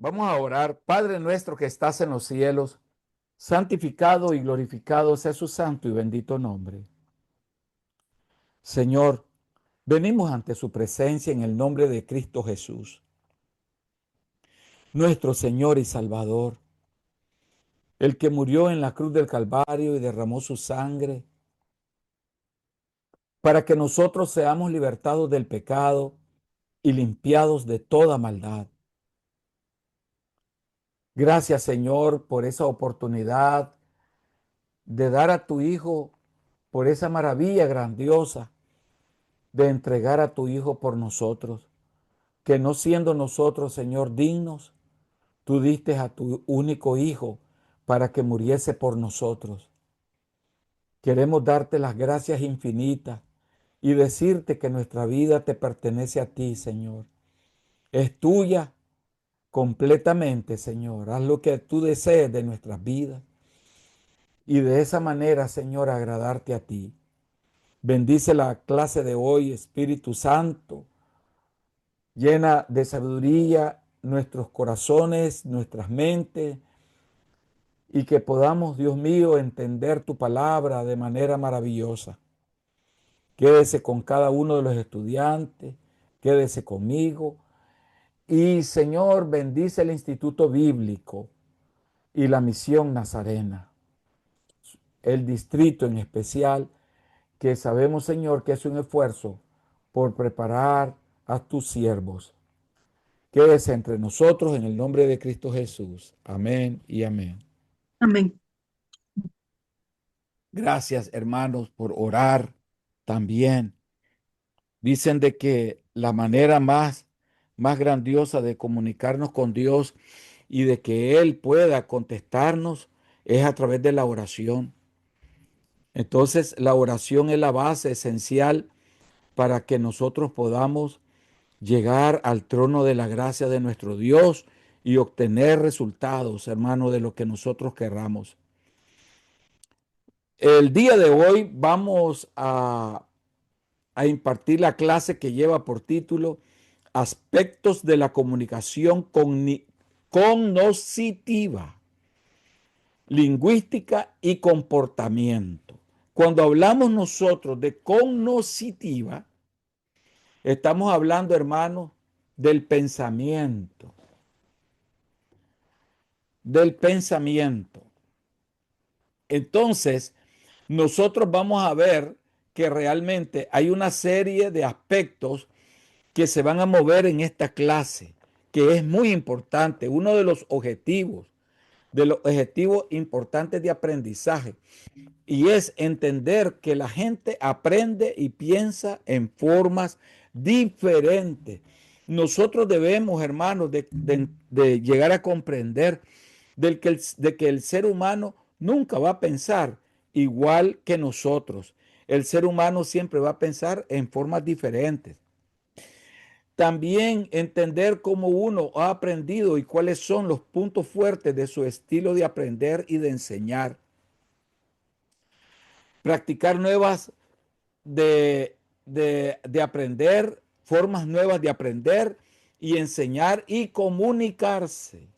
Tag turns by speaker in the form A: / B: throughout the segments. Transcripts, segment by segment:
A: Vamos a orar. Padre nuestro que estás en los cielos, santificado y glorificado sea su santo y bendito nombre. Señor, venimos ante su presencia en el nombre de Cristo Jesús, nuestro Señor y Salvador, el que murió en la cruz del Calvario y derramó su sangre para que nosotros seamos libertados del pecado y limpiados de toda maldad. Gracias, Señor, por esa oportunidad de dar a tu Hijo, por esa maravilla grandiosa de entregar a tu Hijo por nosotros, que no siendo nosotros, Señor, dignos, tú diste a tu único Hijo para que muriese por nosotros. Queremos darte las gracias infinitas y decirte que nuestra vida te pertenece a ti, Señor. Es tuya completamente, Señor. Haz lo que tú desees de nuestras vidas y de esa manera, Señor, agradarte a ti. Bendice la clase de hoy, Espíritu Santo. Llena de sabiduría nuestros corazones, nuestras mentes, y que podamos, Dios mío, entender tu palabra de manera maravillosa. Quédese con cada uno de los estudiantes, quédese conmigo. Y Señor, bendice el Instituto Bíblico y la Misión Nazarena, el distrito en especial, que sabemos, Señor, que es un esfuerzo por preparar a tus siervos. Quédese entre nosotros en el nombre de Cristo Jesús. Amén y amén.
B: Amén.
A: Gracias, hermanos, por orar también. Dicen de que la manera más grandiosa de comunicarnos con Dios y de que Él pueda contestarnos es a través de la oración. Entonces, la oración es la base esencial para que nosotros podamos llegar al trono de la gracia de nuestro Dios y obtener resultados, hermano, de lo que nosotros querramos. El día de hoy vamos a impartir la clase que lleva por título Aspectos de la comunicación cognoscitiva, lingüística y comportamiento. Cuando hablamos nosotros de cognoscitiva, estamos hablando, hermanos, del pensamiento, del pensamiento. Entonces, nosotros vamos a ver que realmente hay una serie de aspectos que se van a mover en esta clase, que es muy importante. Uno de los objetivos importantes de aprendizaje, y es entender que la gente aprende y piensa en formas diferentes. Nosotros debemos, hermanos, de llegar a comprender de que el ser humano nunca va a pensar igual que nosotros. El ser humano siempre va a pensar en formas diferentes. También entender cómo uno ha aprendido y cuáles son los puntos fuertes de su estilo de aprender y de enseñar. Practicar nuevas de aprender, formas nuevas de aprender y enseñar y comunicarse.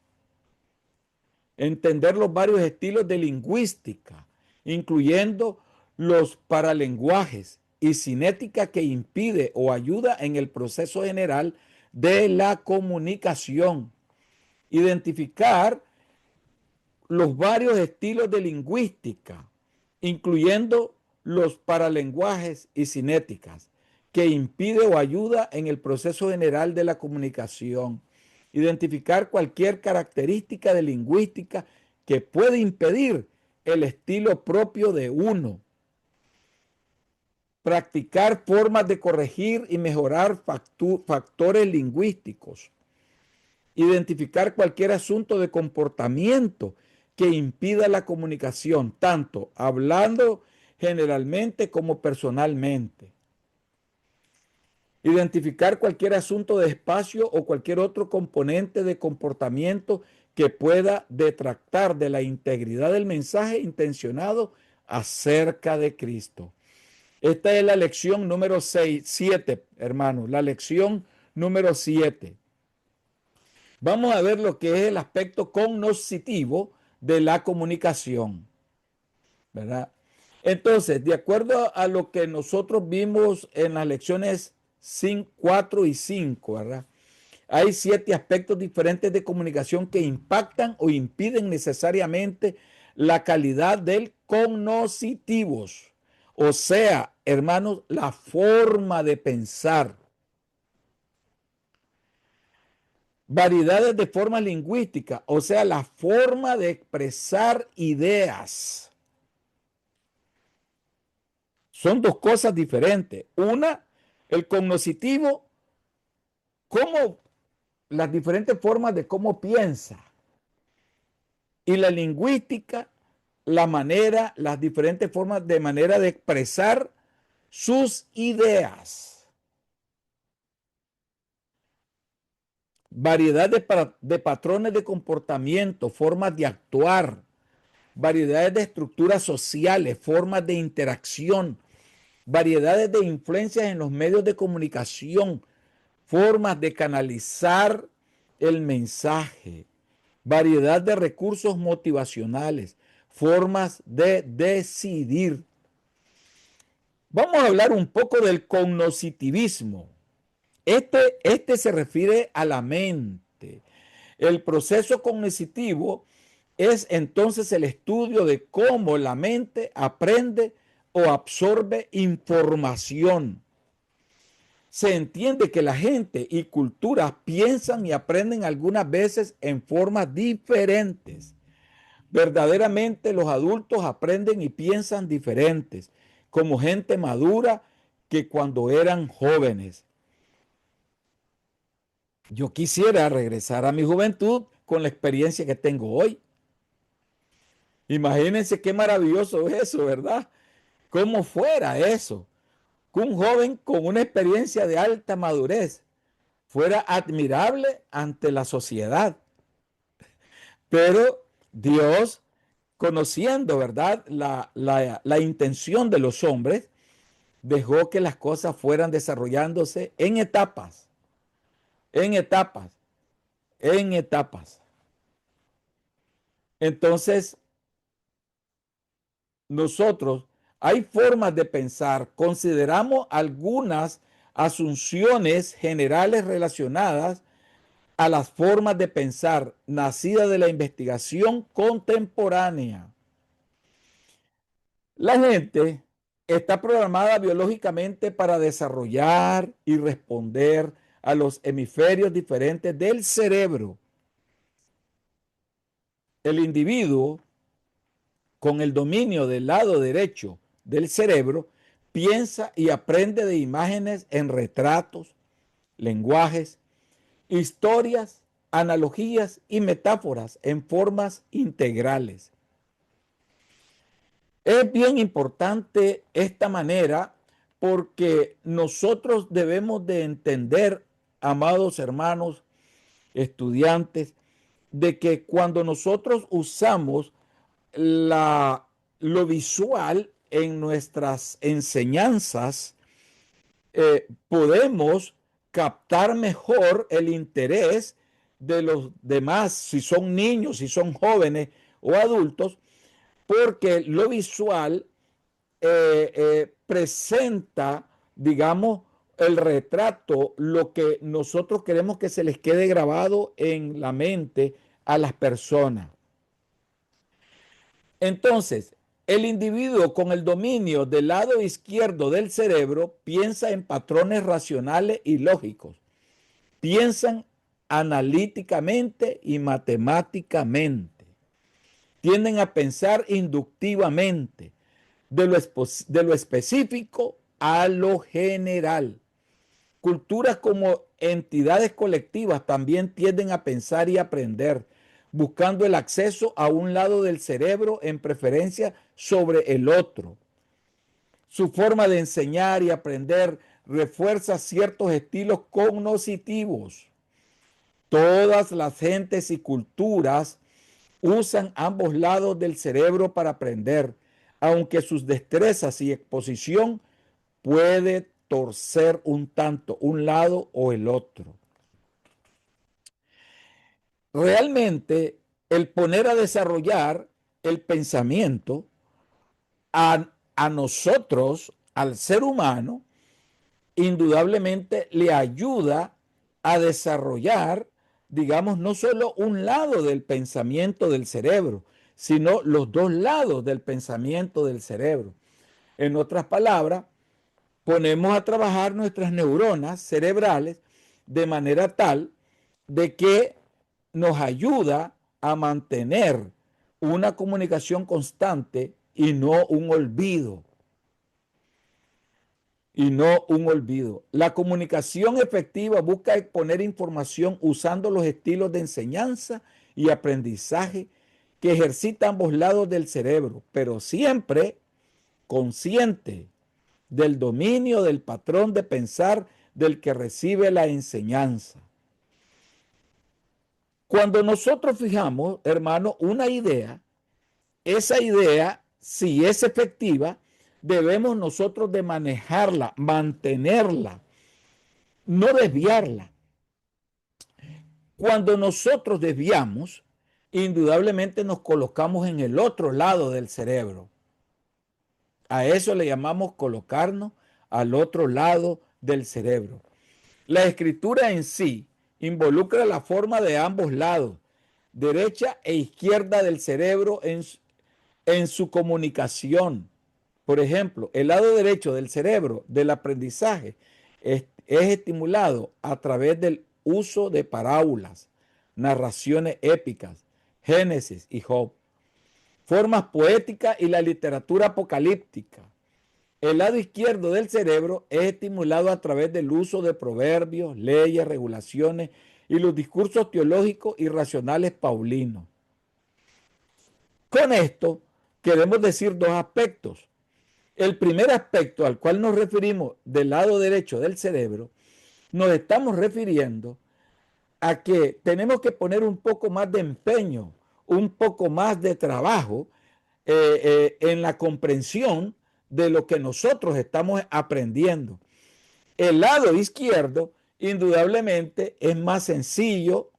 A: Entender los varios estilos de lingüística, incluyendo los paralenguajes y cinética que impide o ayuda en el proceso general de la comunicación. Identificar los varios estilos de lingüística, incluyendo los paralenguajes y cinéticas, que impide o ayuda en el proceso general de la comunicación. Identificar cualquier característica de lingüística que puede impedir el estilo propio de uno. Practicar formas de corregir y mejorar factores lingüísticos. Identificar cualquier asunto de comportamiento que impida la comunicación, tanto hablando generalmente como personalmente. Identificar cualquier asunto de espacio o cualquier otro componente de comportamiento que pueda detractar de la integridad del mensaje intencionado acerca de Cristo. Esta es la lección número 7, hermanos, la lección número 7. vamos a ver lo que es el aspecto cognoscitivo de la comunicación, ¿verdad? Entonces, de acuerdo a lo que nosotros vimos en las lecciones 4 y 5, ¿verdad? Hay 7 aspectos diferentes de comunicación que impactan o impiden necesariamente la calidad del cognoscitivos. O sea, hermanos, la forma de pensar. Variedades de formas lingüísticas, o sea, la forma de expresar ideas. Son dos cosas diferentes. Una, el cognoscitivo, cómo las diferentes formas de cómo piensa. Y la lingüística, la manera, las diferentes formas de manera de expresar sus ideas. Variedad de patrones de comportamiento, formas de actuar, variedades de estructuras sociales, formas de interacción, variedades de influencias en los medios de comunicación, formas de canalizar el mensaje, variedad de recursos motivacionales, formas de decidir. Vamos a hablar un poco del cognoscitivismo. Este se refiere a la mente. El proceso cognitivo es entonces el estudio de cómo la mente aprende o absorbe información. Se entiende que la gente y culturas piensan y aprenden algunas veces en formas diferentes. Verdaderamente los adultos aprenden y piensan diferentes, como gente madura que cuando eran jóvenes. Yo quisiera regresar a mi juventud con la experiencia que tengo hoy. Imagínense qué maravilloso es eso, ¿verdad? ¿Cómo fuera eso? Que un joven con una experiencia de alta madurez fuera admirable ante la sociedad. Pero Dios, conociendo, ¿verdad?, la intención de los hombres, dejó que las cosas fueran desarrollándose en etapas, en etapas, en etapas. Entonces, nosotros hay formas de pensar, consideramos algunas asunciones generales relacionadas a las formas de pensar nacidas de la investigación contemporánea. La gente está programada biológicamente para desarrollar y responder a los hemisferios diferentes del cerebro. El individuo con el dominio del lado derecho del cerebro piensa y aprende de imágenes en retratos, lenguajes, historias, analogías y metáforas en formas integrales. Es bien importante esta manera porque nosotros debemos de entender, amados hermanos, estudiantes, de que cuando nosotros usamos lo visual en nuestras enseñanzas, podemos captar mejor el interés de los demás, si son niños, si son jóvenes o adultos, porque lo visual presenta, digamos, el retrato, lo que nosotros queremos que se les quede grabado en la mente a las personas. Entonces, el individuo con el dominio del lado izquierdo del cerebro piensa en patrones racionales y lógicos. Piensan analíticamente y matemáticamente. Tienden a pensar inductivamente de lo específico a lo general. Culturas como entidades colectivas también tienden a pensar y aprender, buscando el acceso a un lado del cerebro en preferencia sobre el otro. Su forma de enseñar y aprender refuerza ciertos estilos cognitivos. Todas las gentes y culturas usan ambos lados del cerebro para aprender, aunque sus destrezas y exposición puede torcer un tanto un lado o el otro. realmente el poner a desarrollar el pensamiento a nosotros, al ser humano, indudablemente le ayuda a desarrollar, digamos, no solo un lado del pensamiento del cerebro, sino los dos lados del pensamiento del cerebro. En otras palabras, ponemos a trabajar nuestras neuronas cerebrales de manera tal de que nos ayuda a mantener una comunicación constante y no un olvido. Y no un olvido. La comunicación efectiva busca exponer información usando los estilos de enseñanza y aprendizaje que ejercita ambos lados del cerebro, pero siempre consciente del dominio del patrón de pensar del que recibe la enseñanza. Cuando nosotros fijamos, hermano, una idea, esa idea, si es efectiva, debemos nosotros de manejarla, mantenerla, no desviarla. Cuando nosotros desviamos, indudablemente nos colocamos en el otro lado del cerebro. A eso le llamamos colocarnos al otro lado del cerebro. La escritura en sí involucra la forma de ambos lados, derecha e izquierda del cerebro en su comunicación. Por ejemplo, el lado derecho del cerebro del aprendizaje es estimulado a través del uso de parábolas, narraciones épicas, Génesis y Job, formas poéticas y la literatura apocalíptica. El lado izquierdo del cerebro es estimulado a través del uso de proverbios, leyes, regulaciones y los discursos teológicos y racionales paulinos. Con esto queremos decir dos aspectos. El primer aspecto al cual nos referimos del lado derecho del cerebro, nos estamos refiriendo a que tenemos que poner un poco más de empeño, un poco más de trabajo en la comprensión de lo que nosotros estamos aprendiendo. El lado izquierdo, indudablemente, es más sencillo,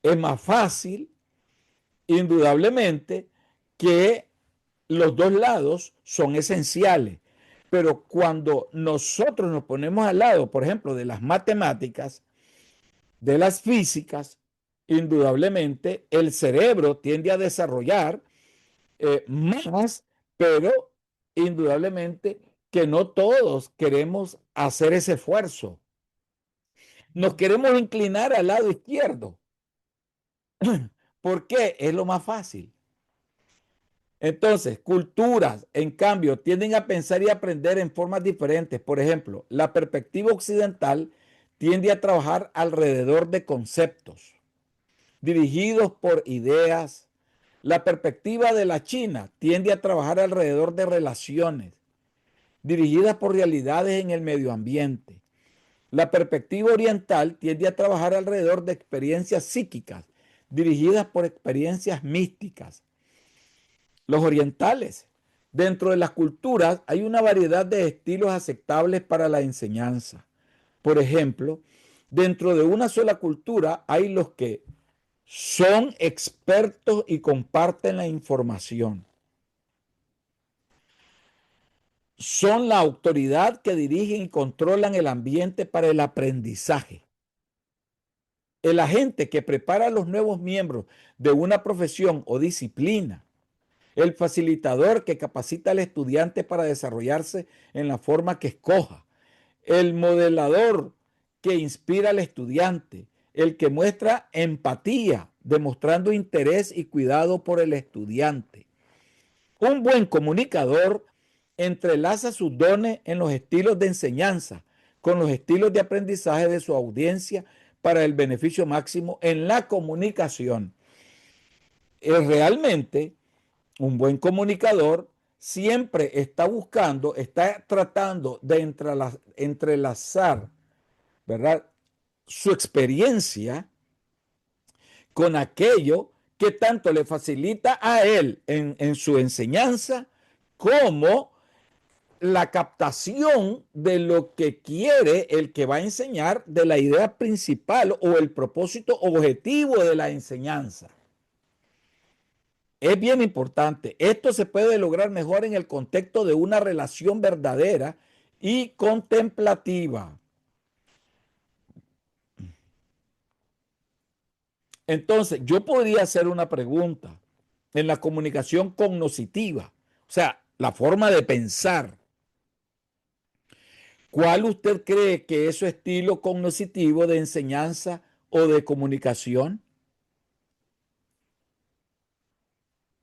A: es más fácil, indudablemente, que los dos lados son esenciales. Pero cuando nosotros nos ponemos al lado, por ejemplo, de las matemáticas, de las físicas, indudablemente el cerebro tiende a desarrollar más, pero indudablemente que no todos queremos hacer ese esfuerzo. Nos queremos inclinar al lado izquierdo. ¿Por qué? Es lo más fácil. Entonces, culturas, en cambio, tienden a pensar y aprender en formas diferentes. Por ejemplo, la perspectiva occidental tiende a trabajar alrededor de conceptos dirigidos por ideas. La perspectiva de la China tiende a trabajar alrededor de relaciones dirigidas por realidades en el medio ambiente. La perspectiva oriental tiende a trabajar alrededor de experiencias psíquicas dirigidas por experiencias místicas. Los orientales. Dentro de las culturas hay una variedad de estilos aceptables para la enseñanza. Por ejemplo, dentro de una sola cultura hay los que son expertos y comparten la información. Son la autoridad que dirigen y controlan el ambiente para el aprendizaje. El agente que prepara a los nuevos miembros de una profesión o disciplina. El facilitador que capacita al estudiante para desarrollarse en la forma que escoja. El modelador que inspira al estudiante. El que muestra empatía, demostrando interés y cuidado por el estudiante. Un buen comunicador entrelaza sus dones en los estilos de enseñanza con los estilos de aprendizaje de su audiencia para el beneficio máximo en la comunicación. Realmente, un buen comunicador siempre está buscando, está tratando de entrelazar, ¿verdad?, su experiencia con aquello que tanto le facilita a él en su enseñanza como la captación de lo que quiere el que va a enseñar, de la idea principal o el propósito objetivo de la enseñanza. Es bien importante. Esto se puede lograr mejor en el contexto de una relación verdadera y contemplativa. Entonces, yo podría hacer una pregunta en la comunicación cognoscitiva, o sea, la forma de pensar. ¿Cuál usted cree que es su estilo cognoscitivo de enseñanza o de comunicación?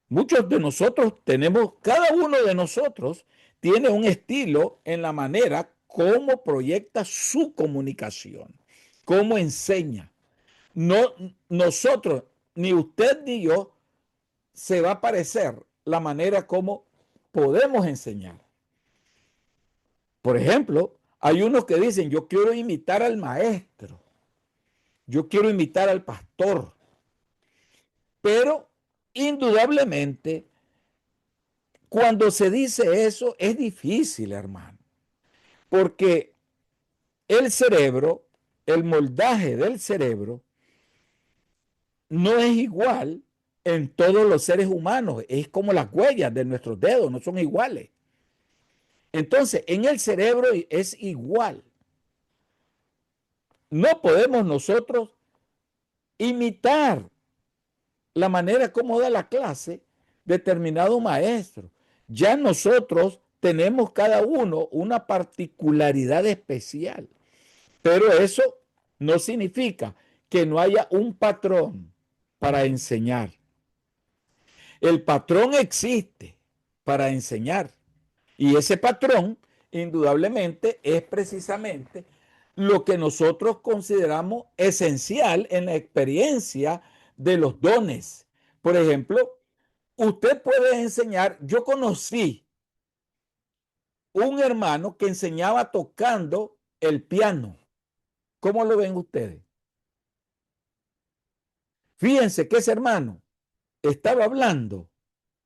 A: Muchos de nosotros tenemos, cada uno de nosotros tiene un estilo en la manera como proyecta su comunicación, cómo enseña. No, nosotros, ni usted ni yo, se va a parecer la manera como podemos enseñar. Por ejemplo, hay unos que dicen, yo quiero imitar al maestro, yo quiero imitar al pastor, pero indudablemente cuando se dice eso es difícil, hermano, porque el cerebro, el moldaje del cerebro, no es igual en todos los seres humanos. Es como las huellas de nuestros dedos, no son iguales. Entonces, en el cerebro es igual. No podemos nosotros imitar la manera como da la clase determinado maestro. Ya nosotros tenemos cada uno una particularidad especial, pero eso no significa que no haya un patrón para enseñar. El patrón existe para enseñar y ese patrón indudablemente es precisamente lo que nosotros consideramos esencial en la experiencia de los dones. Por ejemplo, usted puede enseñar, yo conocí un hermano que enseñaba tocando el piano. ¿Cómo lo ven ustedes? Fíjense que ese hermano estaba hablando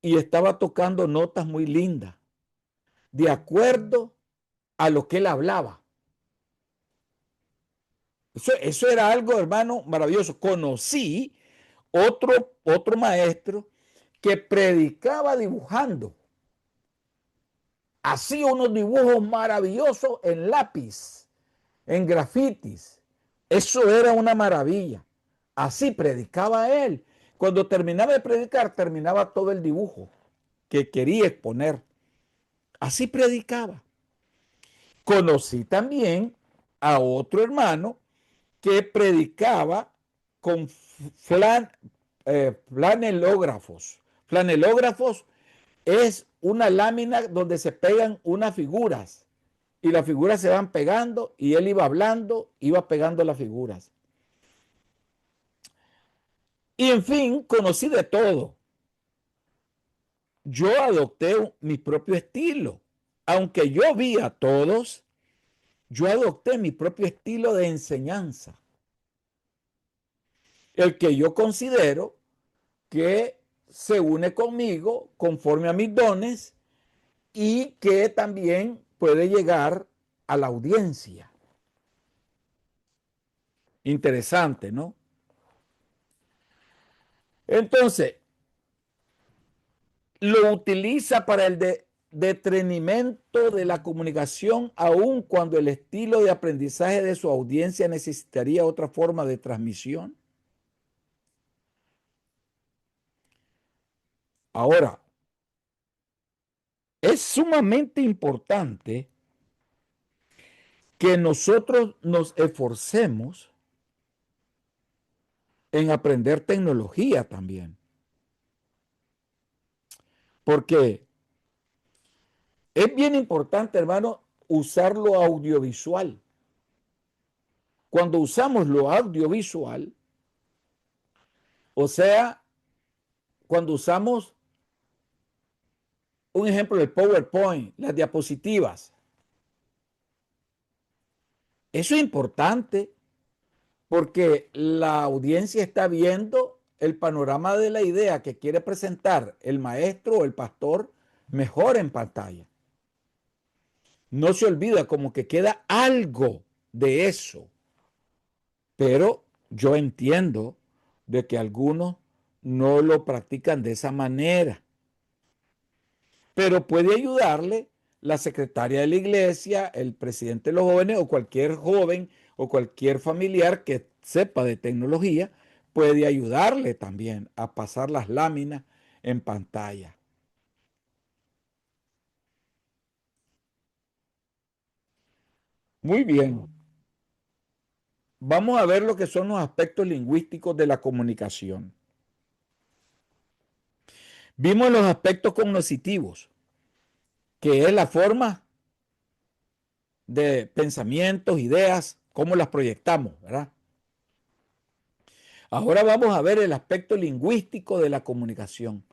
A: y estaba tocando notas muy lindas, de acuerdo a lo que él hablaba. Eso era algo, hermano, maravilloso. Conocí otro maestro que predicaba dibujando. Hacía unos dibujos maravillosos en lápiz, en grafitis. Eso era una maravilla. Así predicaba él. Cuando terminaba de predicar, terminaba todo el dibujo que quería exponer. Así predicaba. Conocí también a otro hermano que predicaba con flanelógrafos. Flanelógrafos es una lámina donde se pegan unas figuras y las figuras se van pegando y él iba hablando, iba pegando las figuras. Y en fin, conocí de todo. Yo adopté mi propio estilo. Aunque yo vi a todos, yo adopté mi propio estilo de enseñanza. El que yo considero que se une conmigo conforme a mis dones y que también puede llegar a la audiencia. Interesante, ¿no? Entonces, lo utiliza para el detrimento de la comunicación, aun cuando el estilo de aprendizaje de su audiencia necesitaría otra forma de transmisión. Ahora, es sumamente importante que nosotros nos esforcemos en aprender tecnología también, porque es bien importante, hermano, usar lo audiovisual. Cuando usamos lo audiovisual, o sea, cuando usamos un ejemplo del PowerPoint, las diapositivas, eso es importante porque la audiencia está viendo el panorama de la idea que quiere presentar el maestro o el pastor mejor en pantalla. no se olvida, como que queda algo de eso. Pero yo entiendo de que algunos no lo practican de esa manera. Pero puede ayudarle la secretaria de la iglesia, el presidente de los jóvenes o cualquier joven o cualquier familiar que sepa de tecnología, puede ayudarle también a pasar las láminas en pantalla. Muy bien. Vamos a ver lo que son los aspectos lingüísticos de la comunicación. Vimos los aspectos cognitivos, que es la forma de pensamientos, ideas, cómo las proyectamos, ¿verdad? Ahora vamos a ver el aspecto lingüístico de la comunicación.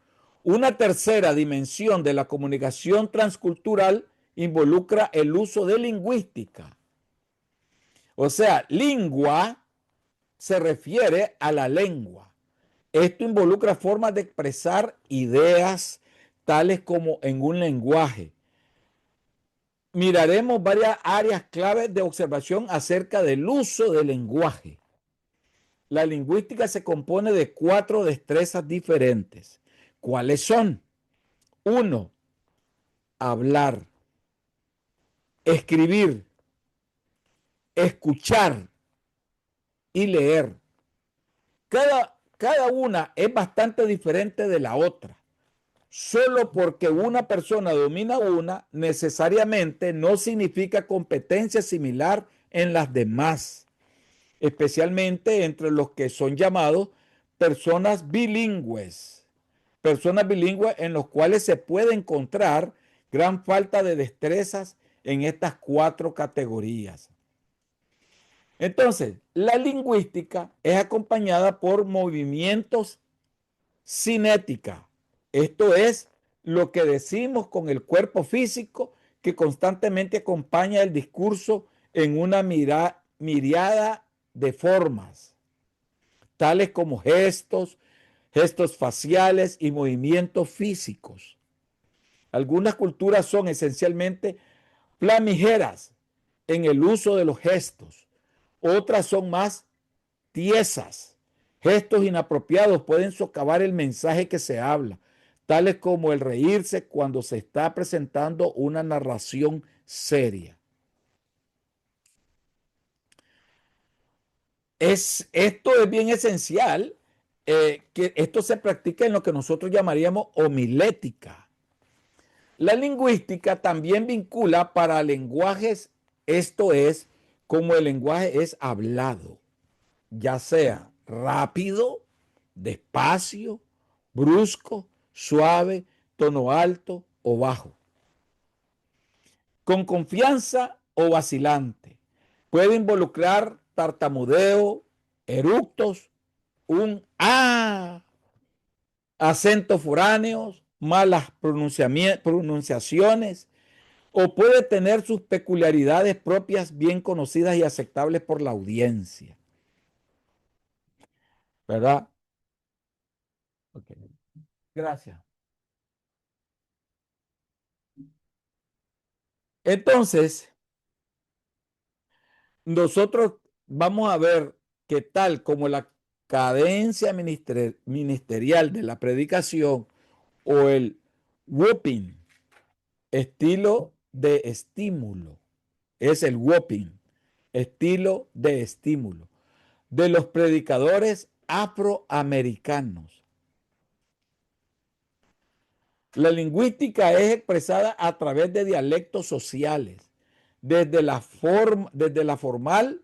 A: Una tercera dimensión de la comunicación transcultural involucra el uso de lingüística. O sea, lingua se refiere a la lengua. Esto involucra formas de expresar ideas tales como en un lenguaje. Miraremos varias áreas claves de observación acerca del uso del lenguaje. La lingüística se compone de 4 destrezas diferentes. ¿Cuáles son? Uno, hablar, escribir, escuchar y leer. Cada una es bastante diferente de la otra. Solo porque una persona domina una, necesariamente no significa competencia similar en las demás, especialmente entre los que son llamados personas bilingües. Personas bilingües en los cuales se puede encontrar gran falta de destrezas en estas 4 categorías. Entonces, la lingüística es acompañada por movimientos cinética. Esto es lo que decimos con el cuerpo físico que constantemente acompaña el discurso en una miriada de formas, tales como gestos, gestos faciales y movimientos físicos. Algunas culturas son esencialmente flamigeras en el uso de los gestos. Otras son más tiesas. Gestos inapropiados pueden socavar el mensaje que se habla, tales como el reírse cuando se está presentando una narración seria. Esto es bien esencial, que esto se practica en lo que nosotros llamaríamos homilética. La lingüística también vincula para lenguajes, esto es, como el lenguaje es hablado, ya sea rápido, despacio, brusco, suave, tono alto o bajo, con confianza o vacilante. Puede involucrar tartamudeo, eructos, un acentos foráneos, malas pronunciaciones, o puede tener sus peculiaridades propias bien conocidas y aceptables por la audiencia, ¿verdad? Okay. Gracias. Entonces, nosotros vamos a ver que tal como la cadencia ministerial de la predicación o el whooping, estilo de estímulo, es el whooping, estilo de estímulo, de los predicadores afroamericanos. La lingüística es expresada a través de dialectos sociales, desde la formal,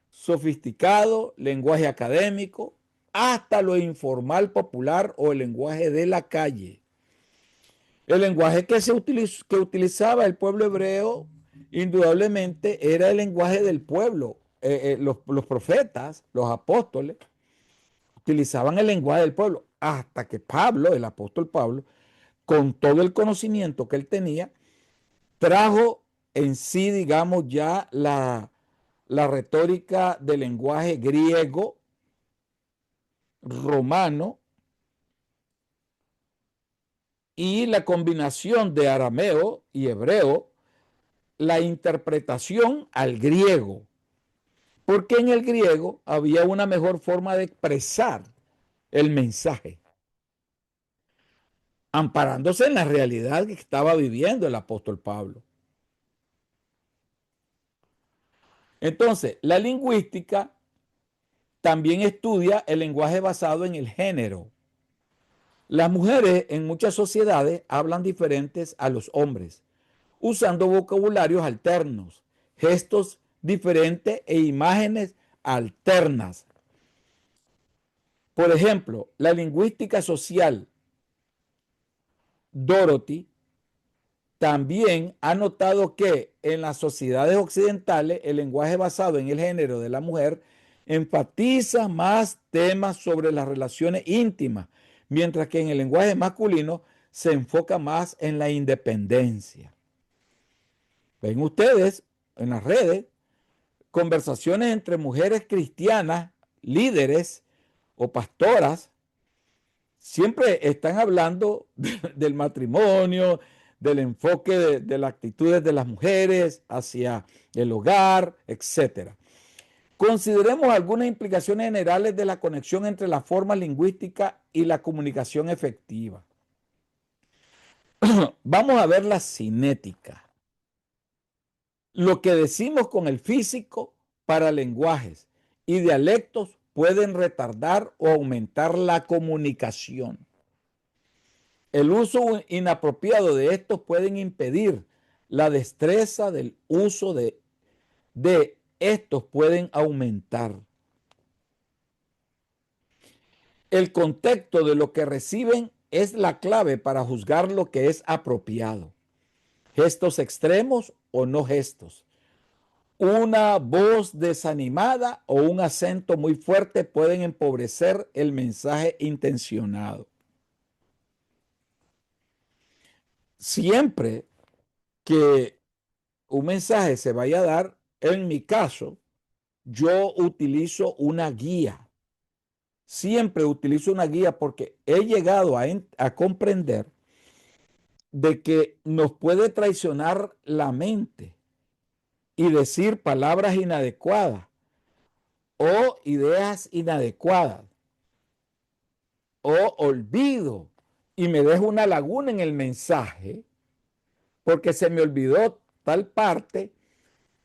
A: sofisticado, lenguaje académico, hasta lo informal, popular o el lenguaje de la calle. El lenguaje que utilizaba el pueblo hebreo, indudablemente, era el lenguaje del pueblo. Los profetas, los apóstoles, utilizaban el lenguaje del pueblo, hasta que Pablo, el apóstol Pablo, con todo el conocimiento que él tenía, trajo en sí, digamos, ya la retórica del lenguaje griego, romano y la combinación de arameo y hebreo la interpretación al griego, porque en el griego había una mejor forma de expresar el mensaje, amparándose en la realidad que estaba viviendo el apóstol Pablo. Entonces, la lingüística también estudia el lenguaje basado en el género. Las mujeres en muchas sociedades hablan diferentes a los hombres, usando vocabularios alternos, gestos diferentes e imágenes alternas. Por ejemplo, la lingüística social Dorothy también ha notado que en las sociedades occidentales el lenguaje basado en el género de la mujer enfatiza más temas sobre las relaciones íntimas, mientras que en el lenguaje masculino se enfoca más en la independencia. Ven ustedes en las redes conversaciones entre mujeres cristianas, líderes o pastoras, siempre están hablando del matrimonio, del enfoque de las actitudes de las mujeres hacia el hogar, etcétera. Consideremos algunas implicaciones generales de la conexión entre la forma lingüística y la comunicación efectiva. Vamos a ver la cinética. Lo que decimos con el físico para lenguajes y dialectos pueden retardar o aumentar la comunicación. El uso inapropiado de estos pueden impedir la destreza del uso de estos pueden aumentar. El contexto de lo que reciben es la clave para juzgar lo que es apropiado. Gestos extremos o no gestos. Una voz desanimada o un acento muy fuerte pueden empobrecer el mensaje intencionado. Siempre que un mensaje se vaya a dar, en mi caso, yo utilizo una guía. Siempre utilizo una guía porque he llegado a comprender de que nos puede traicionar la mente y decir palabras inadecuadas o ideas inadecuadas o olvido y me dejo una laguna en el mensaje porque se me olvidó tal parte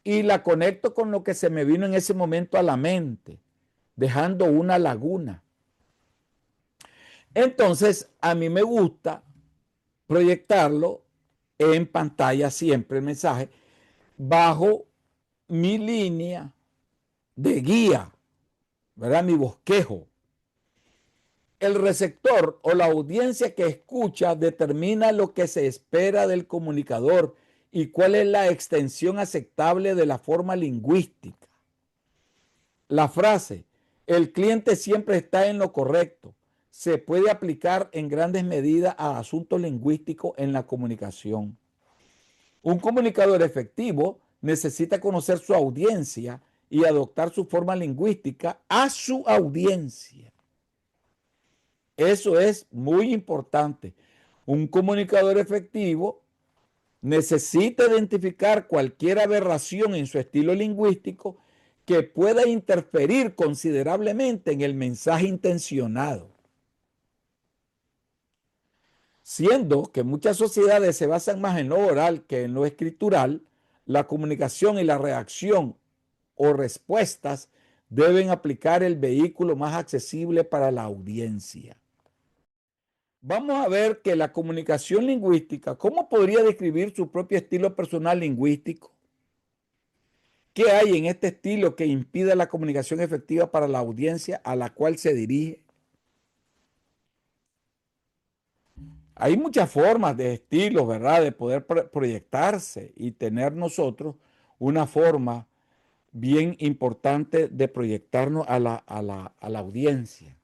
A: y la conecto con lo que se me vino en ese momento a la mente, dejando una laguna. Entonces, a mí me gusta proyectarlo en pantalla siempre el mensaje bajo mi línea de guía, ¿verdad? Mi bosquejo. El receptor o la audiencia que escucha determina lo que se espera del comunicador y cuál es la extensión aceptable de la forma lingüística. La frase, el cliente siempre está en lo correcto, se puede aplicar en grandes medidas a asuntos lingüísticos en la comunicación. Un comunicador efectivo necesita conocer su audiencia y adoptar su forma lingüística a su audiencia. Eso es muy importante. Un comunicador efectivo necesita identificar cualquier aberración en su estilo lingüístico que pueda interferir considerablemente en el mensaje intencionado. Siendo que muchas sociedades se basan más en lo oral que en lo escritural, la comunicación y la reacción o respuestas deben aplicar el vehículo más accesible para la audiencia. Vamos a ver que la comunicación lingüística, ¿cómo podría describir su propio estilo personal lingüístico? ¿Qué hay en este estilo que impida la comunicación efectiva para la audiencia a la cual se dirige? Hay muchas formas de estilos, ¿verdad? De poder proyectarse y tener nosotros una forma bien importante de proyectarnos a la audiencia.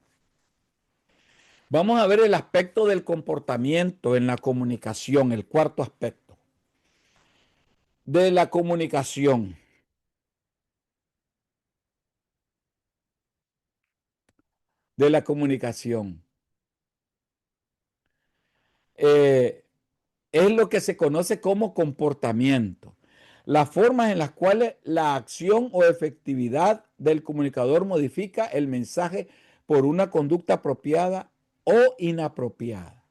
A: Vamos a ver el aspecto del comportamiento en la comunicación, el cuarto aspecto de la comunicación. De la comunicación. Eh, es lo que se conoce como comportamiento. las formas en las cuales la acción o efectividad del comunicador modifica el mensaje por una conducta apropiada o inapropiada.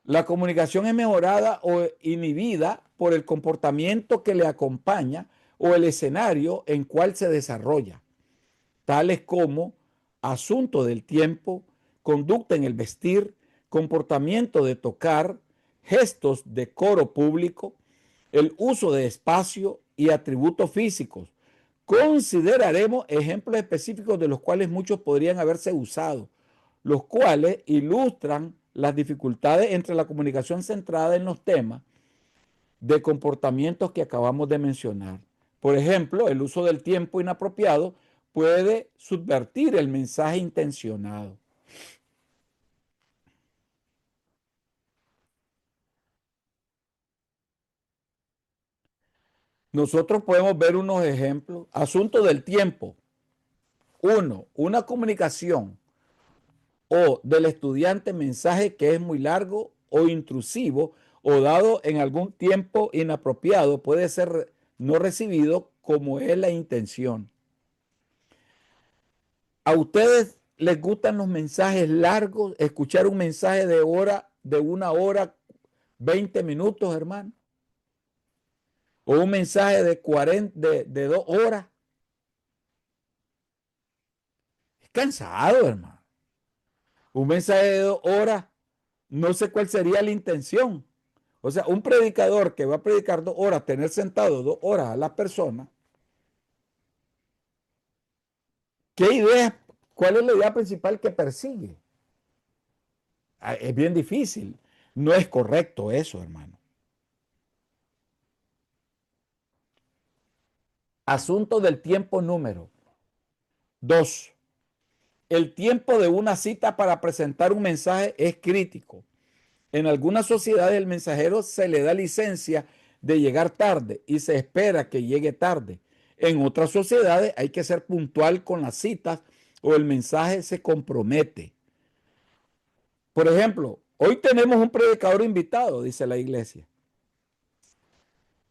A: La comunicación es mejorada o inhibida por el comportamiento que le acompaña o el escenario en cual se desarrolla, tales como asunto del tiempo, conducta en el vestir, comportamiento de tocar, gestos de coro público, el uso de espacio y atributos físicos. Consideraremos ejemplos específicos de los cuales muchos podrían haberse usado, los cuales ilustran las dificultades entre la comunicación centrada en los temas de comportamientos que acabamos de mencionar. Por ejemplo, el uso del tiempo inapropiado puede subvertir el mensaje intencionado. Nosotros podemos ver unos ejemplos. Asunto del tiempo. Uno, una comunicación o del estudiante mensaje que es muy largo o intrusivo o dado en algún tiempo inapropiado puede ser no recibido como es la intención. ¿A ustedes les gustan los mensajes largos? Escuchar un mensaje de 1 hora, 20 minutos, hermano. O un mensaje de 40, de 2 horas. Es cansado, hermano. Un mensaje de 2 horas, no sé cuál sería la intención. O sea, un predicador que va a predicar 2 horas, tener sentado 2 horas a las personas, ¿qué idea, cuál es la idea principal que persigue? Es bien difícil. No es correcto eso, hermano. Asunto del tiempo número 2. El tiempo de una cita para presentar un mensaje es crítico. En algunas sociedades el mensajero se le da licencia de llegar tarde y se espera que llegue tarde. En otras sociedades hay que ser puntual con las citas o el mensaje se compromete. Por ejemplo, hoy tenemos un predicador invitado, dice la iglesia.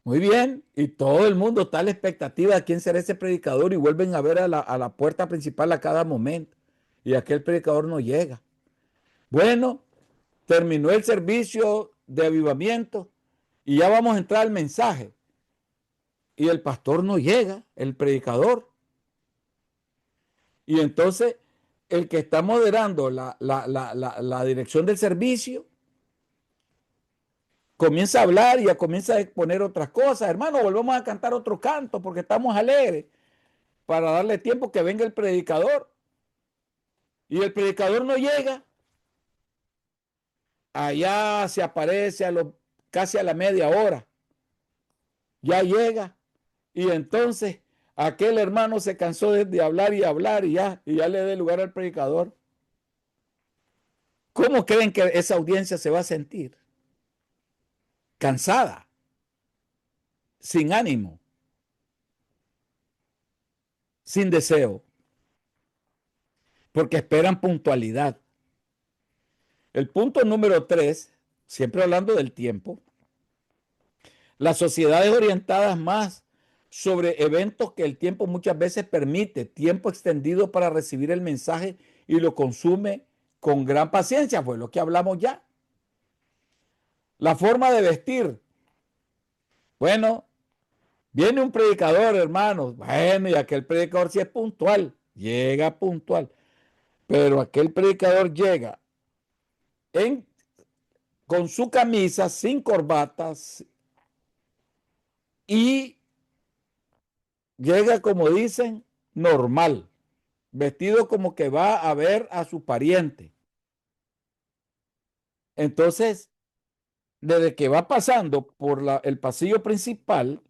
A: Muy bien, y todo el mundo está a la expectativa de quién será ese predicador y vuelven a ver a la puerta principal a cada momento y aquel predicador no llega. Bueno, terminó el servicio de avivamiento y ya vamos a entrar al mensaje. Y el pastor no llega, el predicador. Y entonces el que está moderando la dirección del servicio comienza a hablar y ya comienza a exponer otras cosas. Hermano, volvemos a cantar otro canto porque estamos alegres para darle tiempo que venga el predicador. Y el predicador no llega. Allá se aparece casi a la media hora. Ya llega. Y entonces aquel hermano se cansó de hablar y hablar y ya le dé lugar al predicador. ¿Cómo creen que esa audiencia se va a sentir? Cansada, sin ánimo, sin deseo, porque esperan puntualidad. El punto número 3, siempre hablando del tiempo, las sociedades orientadas más sobre eventos que el tiempo muchas veces permite, tiempo extendido para recibir el mensaje y lo consume con gran paciencia, fue lo que hablamos ya. La forma de vestir. Bueno, viene un predicador, hermanos. Bueno, y aquel predicador sí es puntual, llega puntual. Pero aquel predicador llega en, con su camisa, sin corbatas, y llega, como dicen, normal, vestido como que va a ver a su pariente. Entonces, desde que va pasando por el pasillo principal,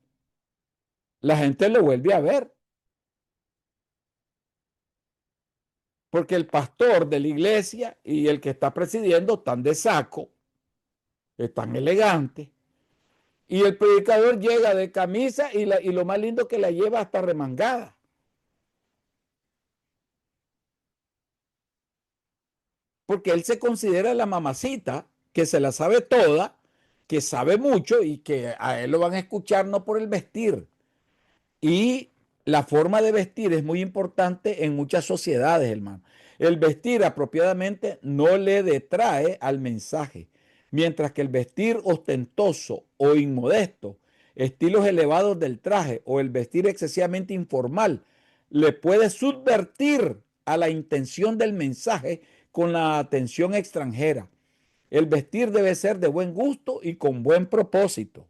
A: la gente lo vuelve a ver. Porque el pastor de la iglesia y el que está presidiendo están de saco, están elegantes. Y el predicador llega de camisa y lo más lindo que la lleva hasta remangada. Porque él se considera la mamacita que se la sabe toda que sabe mucho y que a él lo van a escuchar no por el vestir. Y la forma de vestir es muy importante en muchas sociedades, hermano. El vestir apropiadamente no le detrae al mensaje, mientras que el vestir ostentoso o inmodesto, estilos elevados del traje o el vestir excesivamente informal, le puede subvertir a la intención del mensaje con la atención extranjera. El vestir debe ser de buen gusto y con buen propósito.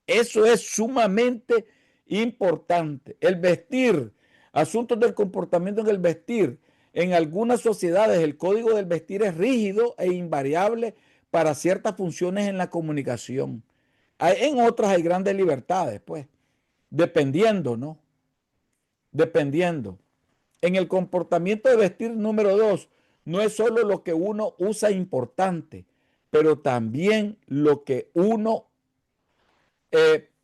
A: Eso es sumamente importante. El vestir, asuntos del comportamiento en el vestir. En algunas sociedades el código del vestir es rígido e invariable para ciertas funciones en la comunicación. En otras hay grandes libertades, pues, dependiendo, ¿no? Dependiendo. En el comportamiento de vestir número 2, no es solo lo que uno usa importante, pero también lo que uno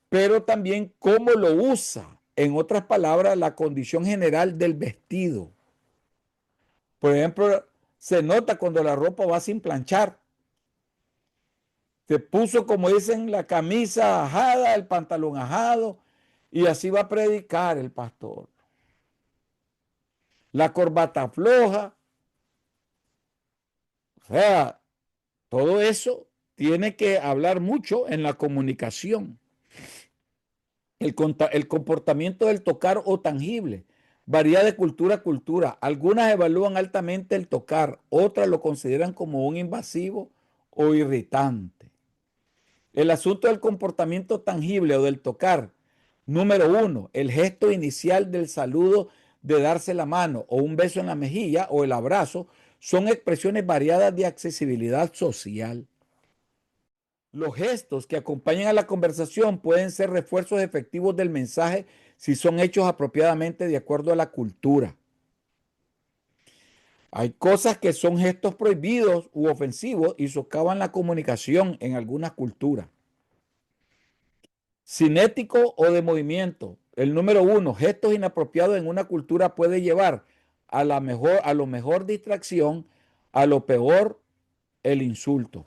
A: pero también cómo lo usa. En otras palabras, la condición general del vestido. Por ejemplo, se nota cuando la ropa va sin planchar. Se puso, como dicen, la camisa ajada, el pantalón ajado, y así va a predicar el pastor. La corbata floja, o sea, todo eso tiene que hablar mucho en la comunicación. El comportamiento del tocar o tangible varía de cultura a cultura. Algunas evalúan altamente el tocar, otras lo consideran como un invasivo o irritante. El asunto del comportamiento tangible o del tocar. Número uno, el gesto inicial del saludo de darse la mano o un beso en la mejilla o el abrazo son expresiones variadas de accesibilidad social. Los gestos que acompañan a la conversación pueden ser refuerzos efectivos del mensaje si son hechos apropiadamente de acuerdo a la cultura. Hay cosas que son gestos prohibidos u ofensivos y socavan la comunicación en algunas culturas. Cinético o de movimiento. El número uno, gestos inapropiados en una cultura puede llevar a lo mejor distracción, a lo peor el insulto.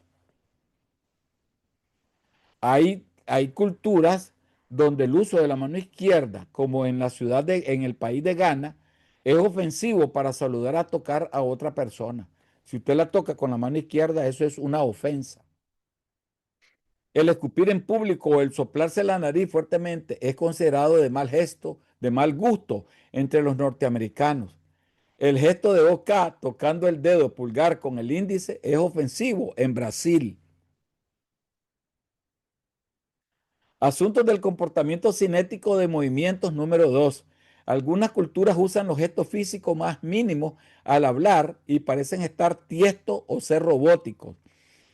A: Hay culturas donde el uso de la mano izquierda, como en en el país de Ghana, es ofensivo para saludar a tocar a otra persona. Si usted la toca con la mano izquierda, eso es una ofensa. El escupir en público o el soplarse la nariz fuertemente es considerado de mal gesto, de mal gusto entre los norteamericanos. El gesto de OK tocando el dedo pulgar con el índice es ofensivo en Brasil. Asuntos del comportamiento cinético de movimientos número 2. Algunas culturas usan los gestos físicos más mínimos al hablar y parecen estar tiestos o ser robóticos,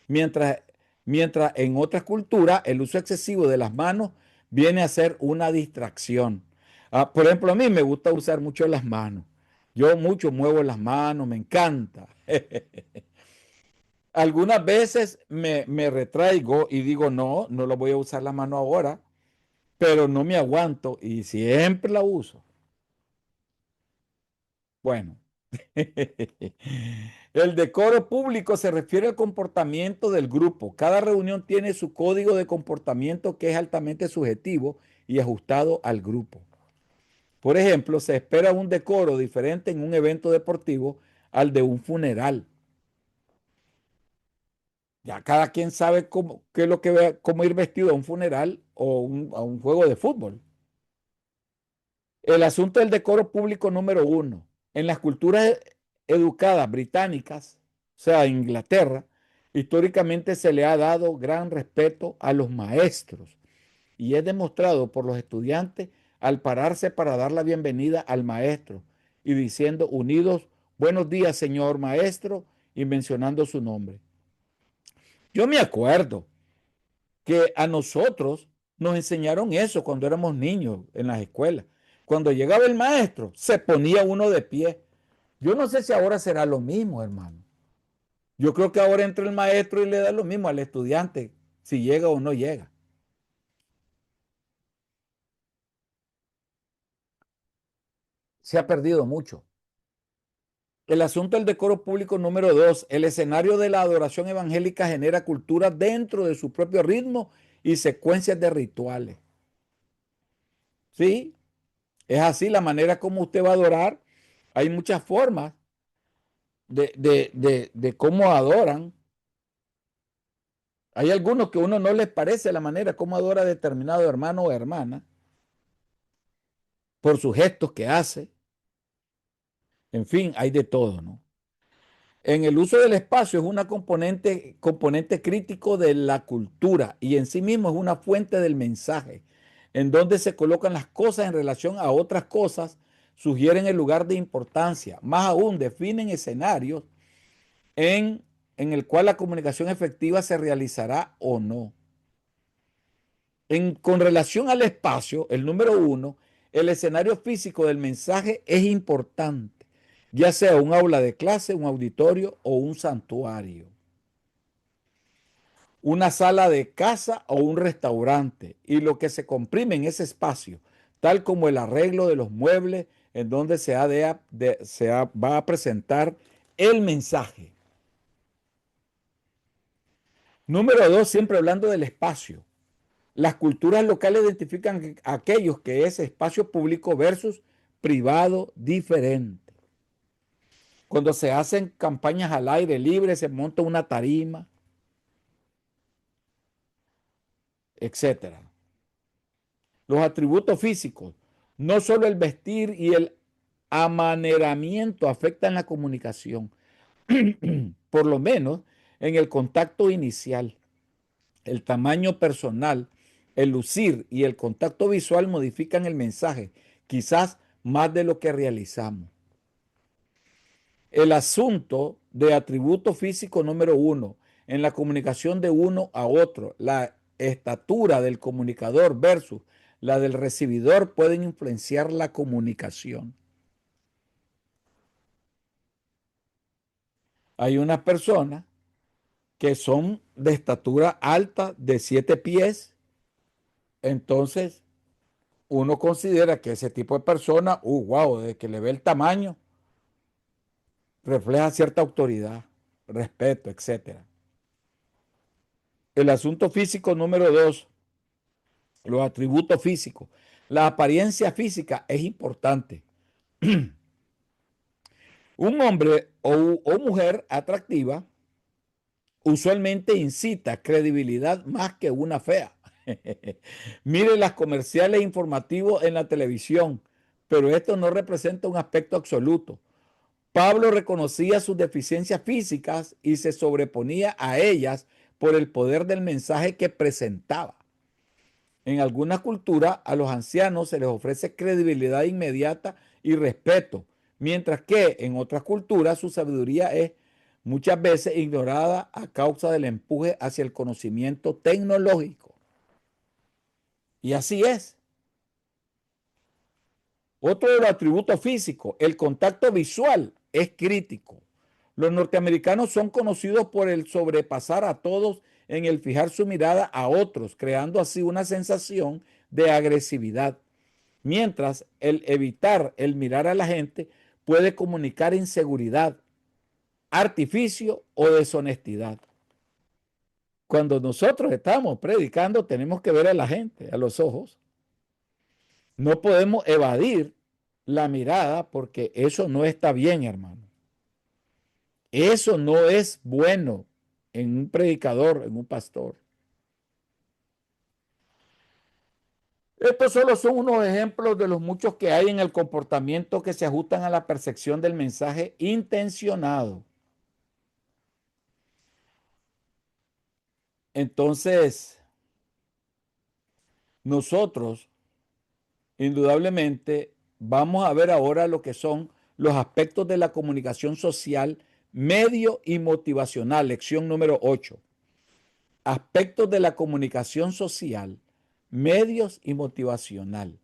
A: mientras, mientras en otras culturas el uso excesivo de las manos viene a ser una distracción. Por ejemplo, a mí me gusta usar mucho las manos. Yo mucho muevo las manos, me encanta. Algunas veces me retraigo y digo, no, no lo voy a usar la mano ahora, pero no me aguanto y siempre la uso. Bueno, el decoro público se refiere al comportamiento del grupo. Cada reunión tiene su código de comportamiento que es altamente subjetivo y ajustado al grupo. Por ejemplo, se espera un decoro diferente en un evento deportivo al de un funeral. Ya cada quien sabe qué es lo cómo ir vestido a un funeral o a un juego de fútbol. El asunto del decoro público número uno. En las culturas educadas británicas, o sea, Inglaterra, históricamente se le ha dado gran respeto a los maestros y es demostrado por los estudiantes al pararse para dar la bienvenida al maestro y diciendo unidos, buenos días, señor maestro, y mencionando su nombre. Yo me acuerdo que a nosotros nos enseñaron eso cuando éramos niños en las escuelas. Cuando llegaba el maestro, se ponía uno de pie. Yo no sé si ahora será lo mismo, hermano. Yo creo que ahora entra el maestro y le da lo mismo al estudiante, si llega o no llega. Se ha perdido mucho. El asunto del decoro público número 2. El escenario de la adoración evangélica genera cultura dentro de su propio ritmo y secuencias de rituales. ¿Sí? Es así la manera como usted va a adorar. Hay muchas formas de cómo adoran. Hay algunos que a uno no les parece la manera como adora determinado hermano o hermana por sus gestos que hace. En fin, hay de todo, ¿no? En el uso del espacio es una componente crítico de la cultura y en sí mismo es una fuente del mensaje, en donde se colocan las cosas en relación a otras cosas, sugieren el lugar de importancia, más aún definen escenarios en, en el cual la comunicación efectiva se realizará o no. Con relación al espacio, el número 1, el escenario físico del mensaje es importante, ya sea un aula de clase, un auditorio o un santuario, una sala de casa o un restaurante, y lo que se comprime en ese espacio, tal como el arreglo de los muebles en donde va a presentar el mensaje. Número 2, siempre hablando del espacio. Las culturas locales identifican aquellos que es espacio público versus privado diferente. Cuando se hacen campañas al aire libre, se monta una tarima, etcétera. Los atributos físicos, no solo el vestir y el amaneramiento afectan la comunicación, por lo menos en el contacto inicial. El tamaño personal, el lucir y el contacto visual modifican el mensaje, quizás más de lo que realizamos. El asunto de atributo físico número 1, en la comunicación de uno a otro, la estatura del comunicador versus la del recibidor pueden influenciar la comunicación. Hay unas personas que son de estatura alta de 7 pies, entonces uno considera que ese tipo de persona, wow, de que le ve el tamaño, refleja cierta autoridad, respeto, etcétera. El asunto físico número 2, los atributos físicos. La apariencia física es importante. Un hombre o mujer atractiva usualmente incita credibilidad más que una fea. Mire las comerciales informativos en la televisión, pero esto no representa un aspecto absoluto. Pablo reconocía sus deficiencias físicas y se sobreponía a ellas por el poder del mensaje que presentaba. En algunas culturas a los ancianos se les ofrece credibilidad inmediata y respeto, mientras que en otras culturas su sabiduría es muchas veces ignorada a causa del empuje hacia el conocimiento tecnológico. Y así es. Otro de los atributos físicos, el contacto visual, es crítico. Los norteamericanos son conocidos por el sobrepasar a todos en el fijar su mirada a otros, creando así una sensación de agresividad, mientras el evitar el mirar a la gente puede comunicar inseguridad, artificio o deshonestidad. Cuando nosotros estamos predicando, tenemos que ver a la gente a los ojos. No podemos evadir la mirada porque eso no está bien, hermano. Eso no es bueno en un predicador, en un pastor. Estos solo son unos ejemplos de los muchos que hay en el comportamiento que se ajustan a la percepción del mensaje intencionado. Entonces, nosotros indudablemente vamos a ver ahora lo que son los aspectos de la comunicación social, medio y motivacional, lección número 8. Aspectos de la comunicación social, medios y motivacional.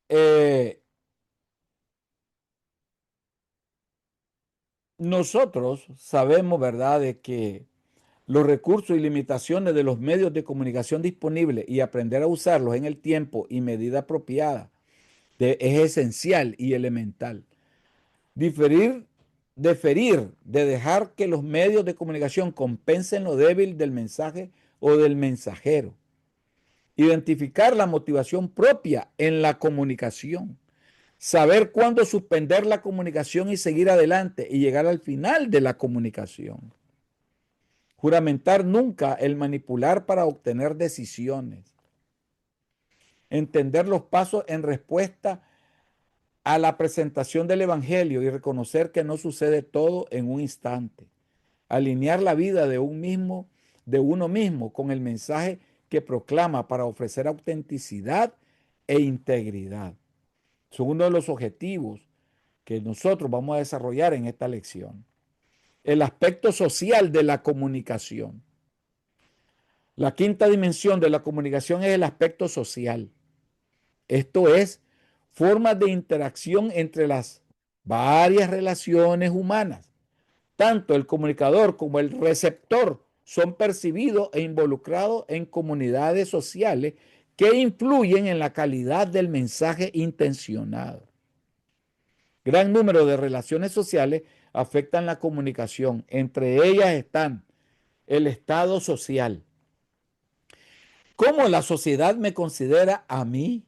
A: Eh, nosotros sabemos, ¿verdad?, de que los recursos y limitaciones de los medios de comunicación disponibles y aprender a usarlos en el tiempo y medida apropiada es esencial y elemental. Diferir, Deferir de dejar que los medios de comunicación compensen lo débil del mensaje o del mensajero. Identificar la motivación propia en la comunicación. Saber cuándo suspender la comunicación y seguir adelante y llegar al final de la comunicación. Juramentar nunca el manipular para obtener decisiones. Entender los pasos en respuesta a la presentación del Evangelio y reconocer que no sucede todo en un instante. Alinear la vida de uno mismo con el mensaje que proclama para ofrecer autenticidad e integridad. Son uno de los objetivos que nosotros vamos a desarrollar en esta lección. El aspecto social de la comunicación. La quinta dimensión de la comunicación es el aspecto social. Esto es formas de interacción entre las varias relaciones humanas. Tanto el comunicador como el receptor son percibidos e involucrados en comunidades sociales que influyen en la calidad del mensaje intencionado. Gran número de relaciones sociales afectan la comunicación. Entre ellas están el estado social. ¿Cómo la sociedad me considera a mí?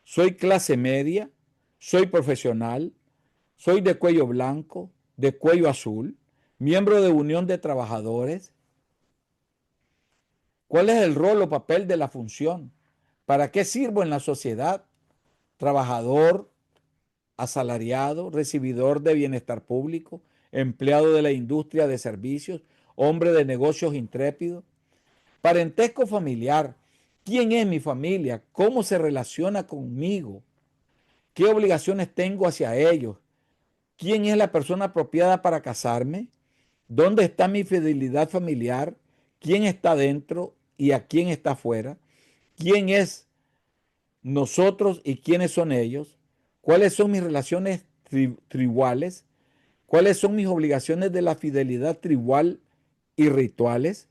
A: ¿Soy clase media? ¿Soy profesional? ¿Soy de cuello blanco? ¿De cuello azul? ¿Miembro de unión de trabajadores? ¿Cuál es el rol o papel de la función? ¿Para qué sirvo en la sociedad? ¿Trabajador, asalariado, recibidor de bienestar público, empleado de la industria de servicios, hombre de negocios intrépido? Parentesco familiar. ¿Quién es mi familia? ¿Cómo se relaciona conmigo? ¿Qué obligaciones tengo hacia ellos? ¿Quién es la persona apropiada para casarme? ¿Dónde está mi fidelidad familiar? ¿Quién está dentro y a quién está fuera? ¿Quién es nosotros y quiénes son ellos? ¿Cuáles son mis relaciones tribales? ¿Cuáles son mis obligaciones de la fidelidad tribal y rituales?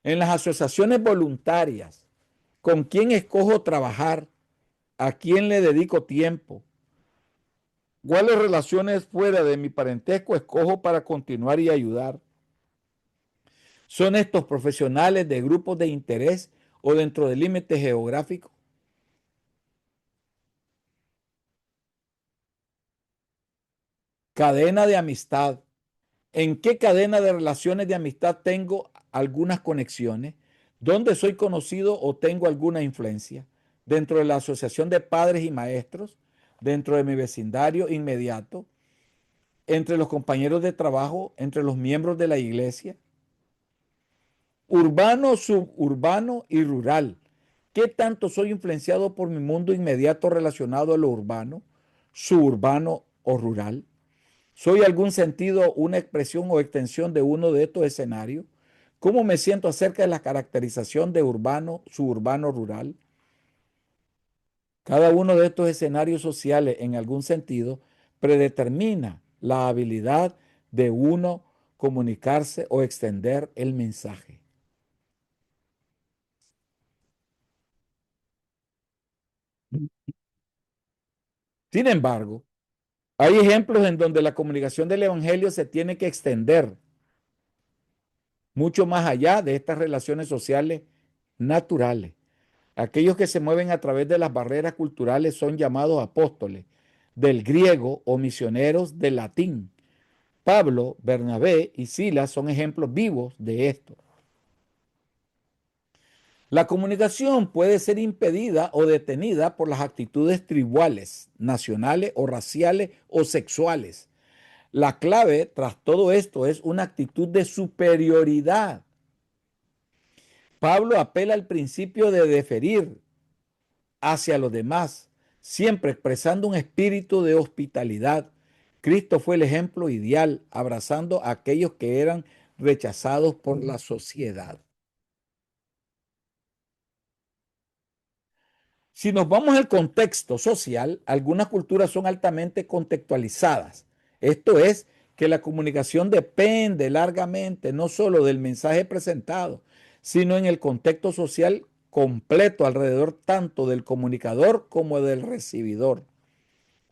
A: En las asociaciones voluntarias, ¿con quién escojo trabajar? ¿A quién le dedico tiempo? ¿Cuáles relaciones fuera de mi parentesco escojo para continuar y ayudar? ¿Son estos profesionales de grupos de interés o dentro de límites geográficos? Cadena de amistad. ¿En qué cadena de relaciones de amistad tengo algunas conexiones? ¿Dónde soy conocido o tengo alguna influencia? ¿Dentro de la asociación de padres y maestros? ¿Dentro de mi vecindario inmediato? ¿Entre los compañeros de trabajo? ¿Entre los miembros de la iglesia? Urbano, suburbano y rural. ¿Qué tanto soy influenciado por mi mundo inmediato relacionado a lo urbano, suburbano o rural? ¿Soy algún sentido una expresión o extensión de uno de estos escenarios? ¿Cómo me siento acerca de la caracterización de urbano, suburbano, rural? Cada uno de estos escenarios sociales, en algún sentido, predetermina la habilidad de uno comunicarse o extender el mensaje. Sin embargo, hay ejemplos en donde la comunicación del Evangelio se tiene que extender mucho más allá de estas relaciones sociales naturales. Aquellos que se mueven a través de las barreras culturales son llamados apóstoles, del griego o misioneros del latín. Pablo, Bernabé y Silas son ejemplos vivos de esto. La comunicación puede ser impedida o detenida por las actitudes tribales, nacionales o raciales o sexuales. La clave tras todo esto es una actitud de superioridad. Pablo apela al principio de deferir hacia los demás, siempre expresando un espíritu de hospitalidad. Cristo fue el ejemplo ideal, abrazando a aquellos que eran rechazados por la sociedad. Si nos vamos al contexto social, algunas culturas son altamente contextualizadas. Esto es, que la comunicación depende largamente no solo del mensaje presentado, sino en el contexto social completo alrededor tanto del comunicador como del recibidor.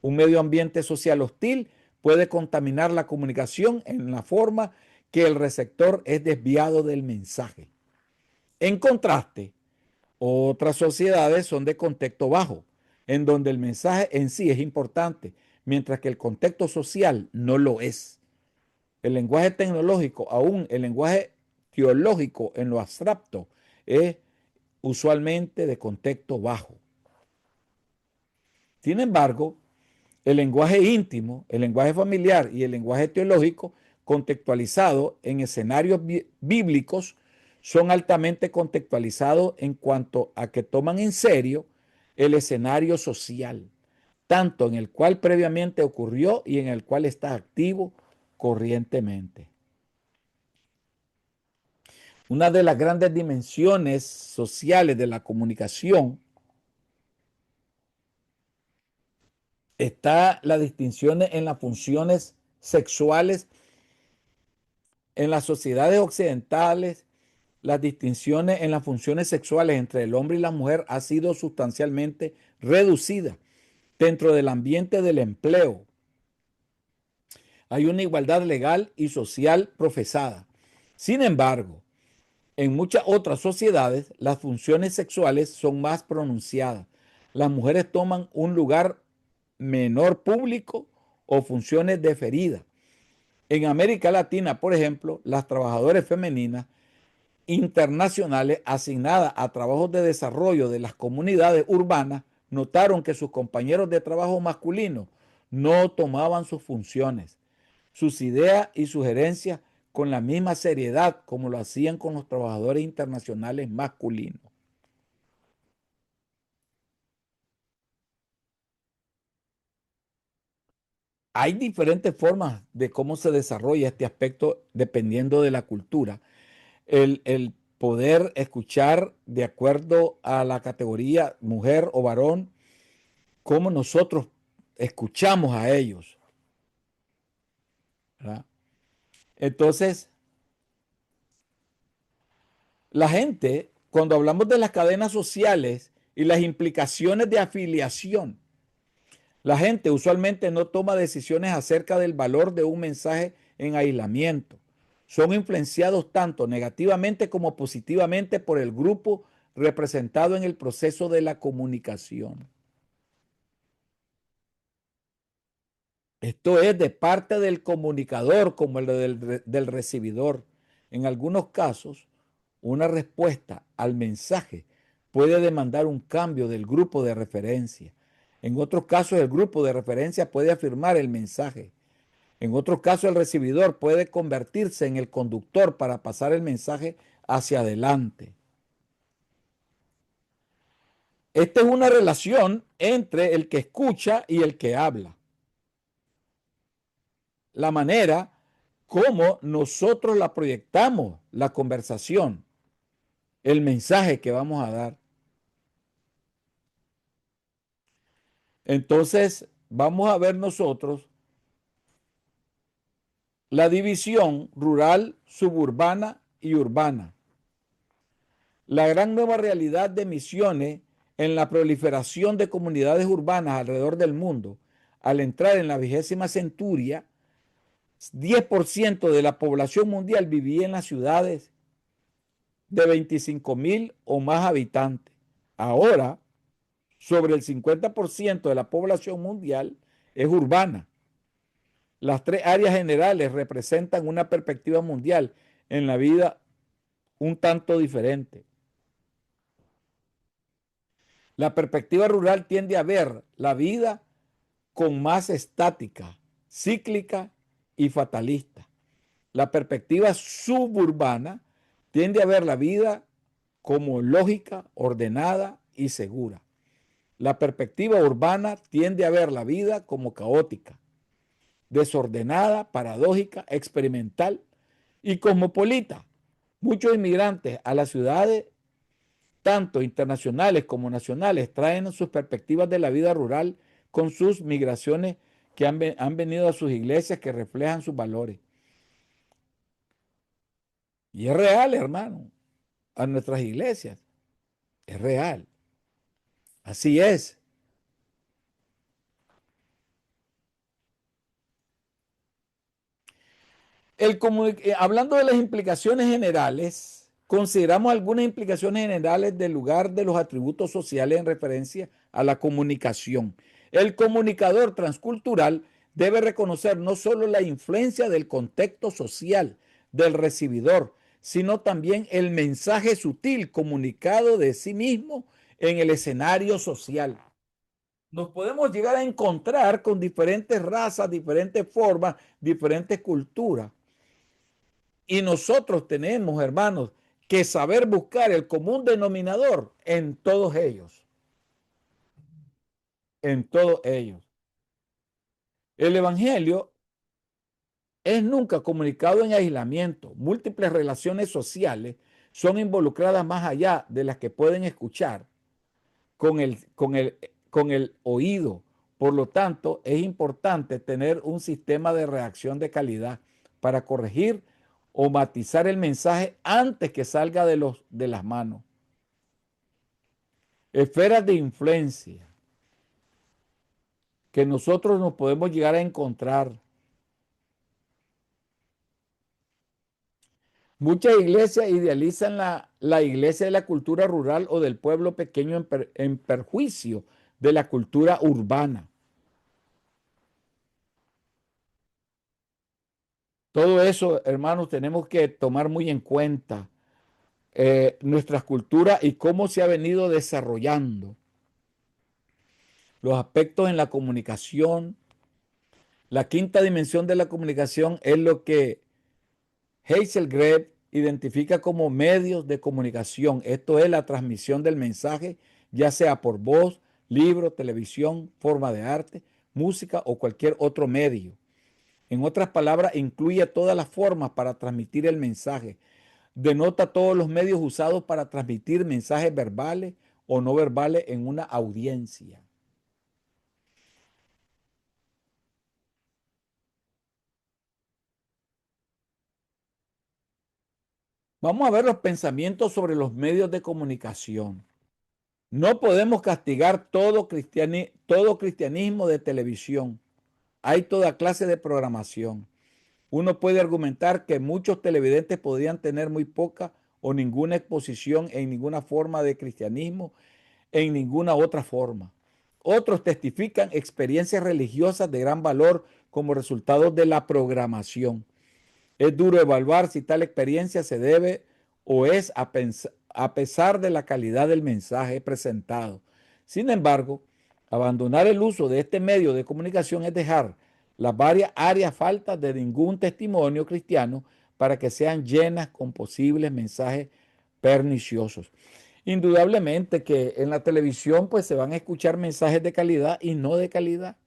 A: Un medio ambiente social hostil puede contaminar la comunicación en la forma que el receptor es desviado del mensaje. En contraste, otras sociedades son de contexto bajo, en donde el mensaje en sí es importante, mientras que el contexto social no lo es. El lenguaje tecnológico, aún el lenguaje teológico en lo abstracto, es usualmente de contexto bajo. Sin embargo, el lenguaje íntimo, el lenguaje familiar y el lenguaje teológico contextualizado en escenarios bíblicos son altamente contextualizados en cuanto a que toman en serio el escenario social, tanto en el cual previamente ocurrió y en el cual está activo corrientemente. Una de las grandes dimensiones sociales de la comunicación está la distinción en las funciones sexuales. En las sociedades occidentales, las distinciones en las funciones sexuales entre el hombre y la mujer ha sido sustancialmente reducida dentro del ambiente del empleo. Hay una igualdad legal y social profesada. Sin embargo, en muchas otras sociedades, las funciones sexuales son más pronunciadas. Las mujeres toman un lugar menor público o funciones deferidas. En América Latina, por ejemplo, las trabajadoras femeninas internacionales asignadas a trabajos de desarrollo de las comunidades urbanas notaron que sus compañeros de trabajo masculinos no tomaban sus funciones, sus ideas y sugerencias con la misma seriedad como lo hacían con los trabajadores internacionales masculinos. Hay diferentes formas de cómo se desarrolla este aspecto dependiendo de la cultura. El poder escuchar de acuerdo a la categoría mujer o varón, cómo nosotros escuchamos a ellos, ¿verdad? Entonces, la gente, cuando hablamos de las cadenas sociales y las implicaciones de afiliación, la gente usualmente no toma decisiones acerca del valor de un mensaje en aislamiento. Son influenciados tanto negativamente como positivamente por el grupo representado en el proceso de la comunicación. Esto es de parte del comunicador como el del recibidor. En algunos casos, una respuesta al mensaje puede demandar un cambio del grupo de referencia. En otros casos, el grupo de referencia puede afirmar el mensaje. En otros casos, el recibidor puede convertirse en el conductor para pasar el mensaje hacia adelante. Esta es una relación entre el que escucha y el que habla. La manera como nosotros la proyectamos, la conversación, el mensaje que vamos a dar. Entonces, vamos a ver nosotros la división rural, suburbana y urbana. La gran nueva realidad de Misiones en la proliferación de comunidades urbanas alrededor del mundo, al entrar en la 20ª centuria, 10% de la población mundial vivía en las ciudades de 25,000 o más habitantes. Ahora, sobre el 50% de la población mundial es urbana. Las tres áreas generales representan una perspectiva mundial en la vida un tanto diferente. La perspectiva rural tiende a ver la vida con más estática, cíclica y fatalista. La perspectiva suburbana tiende a ver la vida como lógica, ordenada y segura. La perspectiva urbana tiende a ver la vida como caótica, desordenada, paradójica, experimental y cosmopolita. Muchos inmigrantes a las ciudades, tanto internacionales como nacionales, traen sus perspectivas de la vida rural con sus migraciones que han venido a sus iglesias que reflejan sus valores. Y es real, hermano, a nuestras iglesias. Es real. Así es. Hablando de las implicaciones generales, consideramos algunas implicaciones generales del lugar de los atributos sociales en referencia a la comunicación. El comunicador transcultural debe reconocer no solo la influencia del contexto social del recibidor, sino también el mensaje sutil comunicado de sí mismo en el escenario social. Nos podemos llegar a encontrar con diferentes razas, diferentes formas, diferentes culturas. Y nosotros tenemos, hermanos, que saber buscar el común denominador en todos ellos. En todos ellos. El Evangelio es nunca comunicado en aislamiento. Múltiples relaciones sociales son involucradas más allá de las que pueden escuchar con el oído. Por lo tanto, es importante tener un sistema de reacción de calidad para corregir o matizar el mensaje antes que salga de las manos. Esferas de influencia que nosotros nos podemos llegar a encontrar. Muchas iglesias idealizan la iglesia de la cultura rural o del pueblo pequeño en perjuicio de la cultura urbana. Todo eso, hermanos, tenemos que tomar muy en cuenta nuestras culturas y cómo se ha venido desarrollando los aspectos en la comunicación. La quinta dimensión de la comunicación es lo que Heiselgrave identifica como medios de comunicación. Esto es la transmisión del mensaje, ya sea por voz, libro, televisión, forma de arte, música o cualquier otro medio. En otras palabras, incluye todas las formas para transmitir el mensaje. Denota todos los medios usados para transmitir mensajes verbales o no verbales en una audiencia. Vamos a ver los pensamientos sobre los medios de comunicación. No podemos castigar todo cristianismo de televisión. Hay toda clase de programación. Uno puede argumentar que muchos televidentes podrían tener muy poca o ninguna exposición en ninguna forma de cristianismo, en ninguna otra forma. Otros testifican experiencias religiosas de gran valor como resultado de la programación. Es duro evaluar si tal experiencia se debe o es a pesar de la calidad del mensaje presentado. Sin embargo, abandonar el uso de este medio de comunicación es dejar las varias áreas faltas de ningún testimonio cristiano para que sean llenas con posibles mensajes perniciosos. Indudablemente que en la televisión pues se van a escuchar mensajes de calidad y no de calidad,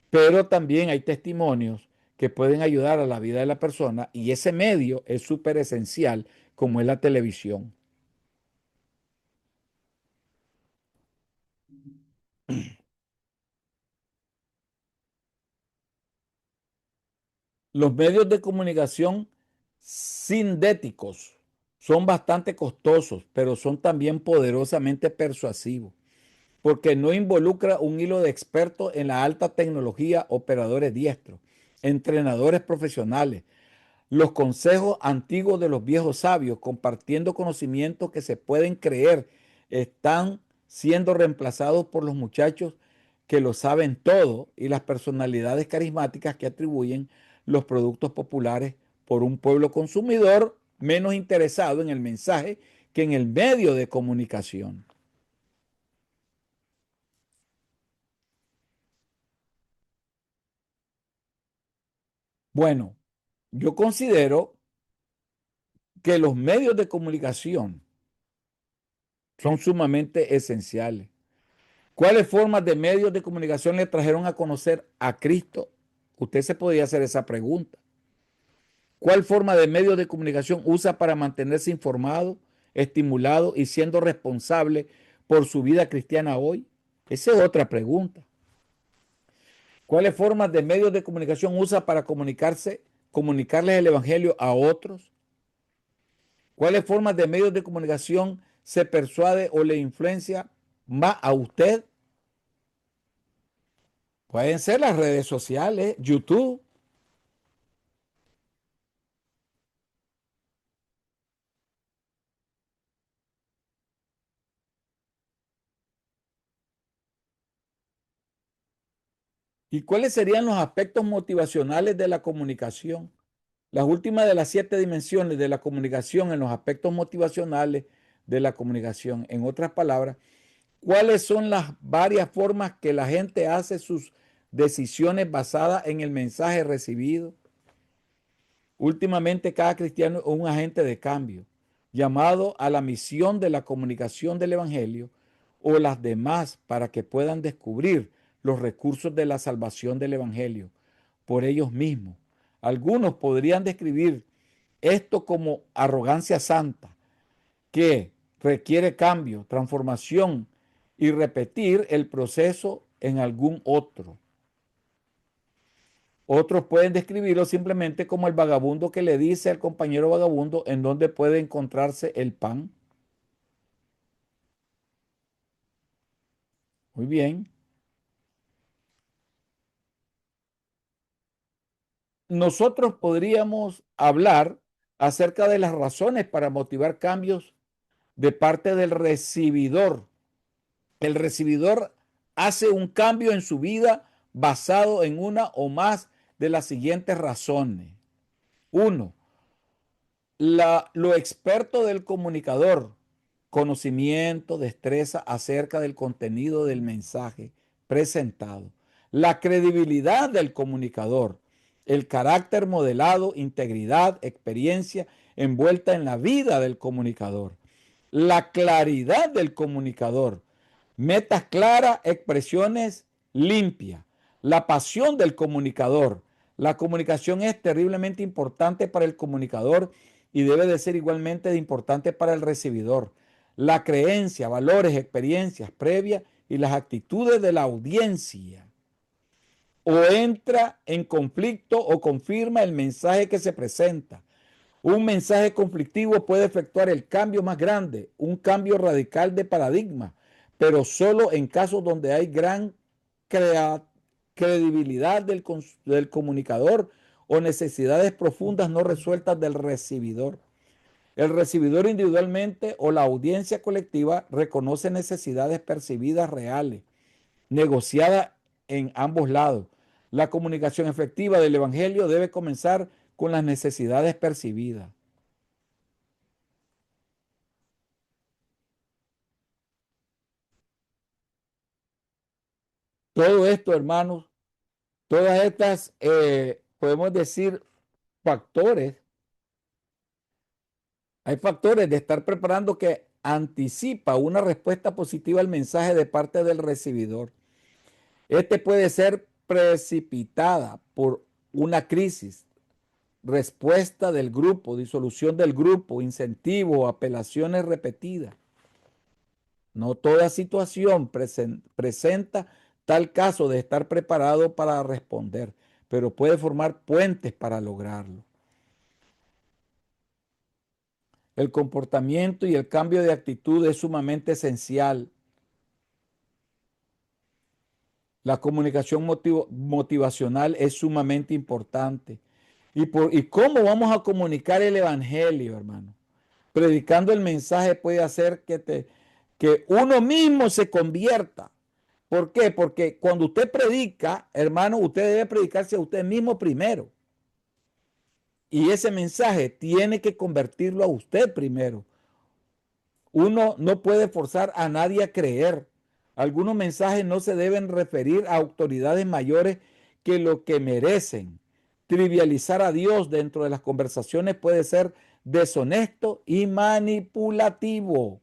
A: pero también hay testimonios que pueden ayudar a la vida de la persona y ese medio es súper esencial como es la televisión. Los medios de comunicación sindéticos son bastante costosos, pero son también poderosamente persuasivos, porque no involucra un hilo de expertos en la alta tecnología, operadores diestros, entrenadores profesionales, los consejos antiguos de los viejos sabios, compartiendo conocimientos que se pueden creer están siendo reemplazados por los muchachos que lo saben todo y las personalidades carismáticas que atribuyen los productos populares por un pueblo consumidor menos interesado en el mensaje que en el medio de comunicación. Bueno, yo considero que los medios de comunicación son sumamente esenciales. ¿Cuáles formas de medios de comunicación le trajeron a conocer a Cristo? Usted se podría hacer esa pregunta. ¿Cuál forma de medios de comunicación usa para mantenerse informado, estimulado y siendo responsable por su vida cristiana hoy? Esa es otra pregunta. ¿Cuáles formas de medios de comunicación usa para comunicarles el evangelio a otros? ¿Cuáles formas de medios de comunicación se persuade o le influencia más a usted? Pueden ser las redes sociales, YouTube. ¿Y cuáles serían los aspectos motivacionales de la comunicación? Las últimas de las 7 dimensiones de la comunicación en los aspectos motivacionales de la comunicación. En otras palabras, ¿cuáles son las varias formas que la gente hace sus decisiones basadas en el mensaje recibido? Últimamente, cada cristiano es un agente de cambio, llamado a la misión de la comunicación del Evangelio o las demás para que puedan descubrir los recursos de la salvación del Evangelio por ellos mismos. Algunos podrían describir esto como arrogancia santa, que requiere cambio, transformación y repetir el proceso en algún otro. Otros pueden describirlo simplemente como el vagabundo que le dice al compañero vagabundo en dónde puede encontrarse el pan. Muy bien. Nosotros podríamos hablar acerca de las razones para motivar cambios de parte del recibidor. El recibidor hace un cambio en su vida basado en una o más de las siguientes razones. Uno, lo experto del comunicador, conocimiento, destreza acerca del contenido del mensaje presentado, la credibilidad del comunicador, el carácter modelado, integridad, experiencia envuelta en la vida del comunicador, la claridad del comunicador, metas claras, expresiones limpias, la pasión del comunicador. La comunicación es terriblemente importante para el comunicador y debe de ser igualmente de importante para el recibidor. La creencia, valores, experiencias previas y las actitudes de la audiencia. O entra en conflicto o confirma el mensaje que se presenta. Un mensaje conflictivo puede efectuar el cambio más grande, un cambio radical de paradigma, pero solo en casos donde hay gran credibilidad del comunicador o necesidades profundas no resueltas del recibidor. El recibidor individualmente o la audiencia colectiva reconoce necesidades percibidas reales, negociadas en ambos lados. La comunicación efectiva del Evangelio debe comenzar con las necesidades percibidas. Todo esto, hermanos, todas estas, podemos decir, factores, hay factores de estar preparando que anticipa una respuesta positiva al mensaje de parte del recibidor. Este puede ser precipitada por una crisis, respuesta del grupo, disolución del grupo, incentivo, apelaciones repetidas. No toda situación presenta tal caso de estar preparado para responder, pero puede formar puentes para lograrlo. El comportamiento y el cambio de actitud es sumamente esencial. La comunicación motivacional es sumamente importante. ¿Y cómo vamos a comunicar el evangelio, hermano? Predicando el mensaje puede hacer que uno mismo se convierta. ¿Por qué? Porque cuando usted predica, hermano, usted debe predicarse a usted mismo primero. Y ese mensaje tiene que convertirlo a usted primero. Uno no puede forzar a nadie a creer. Algunos mensajes no se deben referir a autoridades mayores que lo que merecen. Trivializar a Dios dentro de las conversaciones puede ser deshonesto y manipulativo.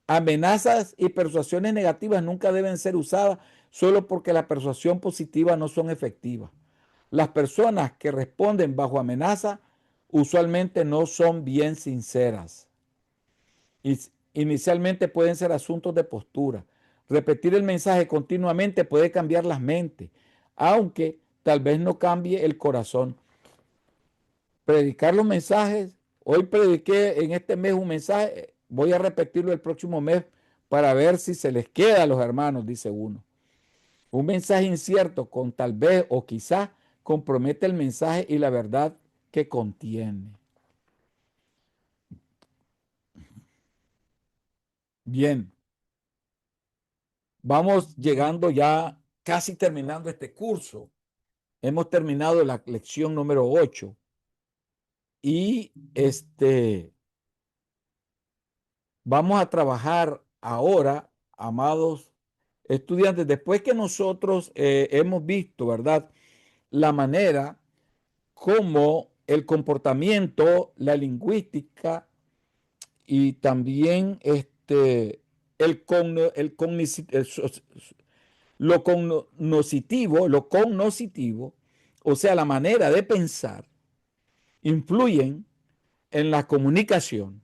A: Amenazas y persuasiones negativas nunca deben ser usadas solo porque la persuasión positiva no son efectivas. Las personas que responden bajo amenaza usualmente no son bien sinceras. Inicialmente pueden ser asuntos de postura. Repetir el mensaje continuamente puede cambiar las mentes. aunque tal vez no cambie el corazón. Predicar los mensajes, hoy prediqué en este mes un mensaje, voy a repetirlo el próximo mes para ver si se les queda a los hermanos, dice uno. Un mensaje incierto con tal vez o quizás compromete el mensaje y la verdad que contiene. Bien, vamos llegando ya casi terminando este curso. Hemos terminado la lección número 8 y vamos a trabajar ahora, amados estudiantes, después que nosotros hemos visto, ¿verdad? La manera como el comportamiento, la lingüística y también el, cogno- el cognici- el so- lo cognoscitivo, o sea, la manera de pensar, influyen en la comunicación.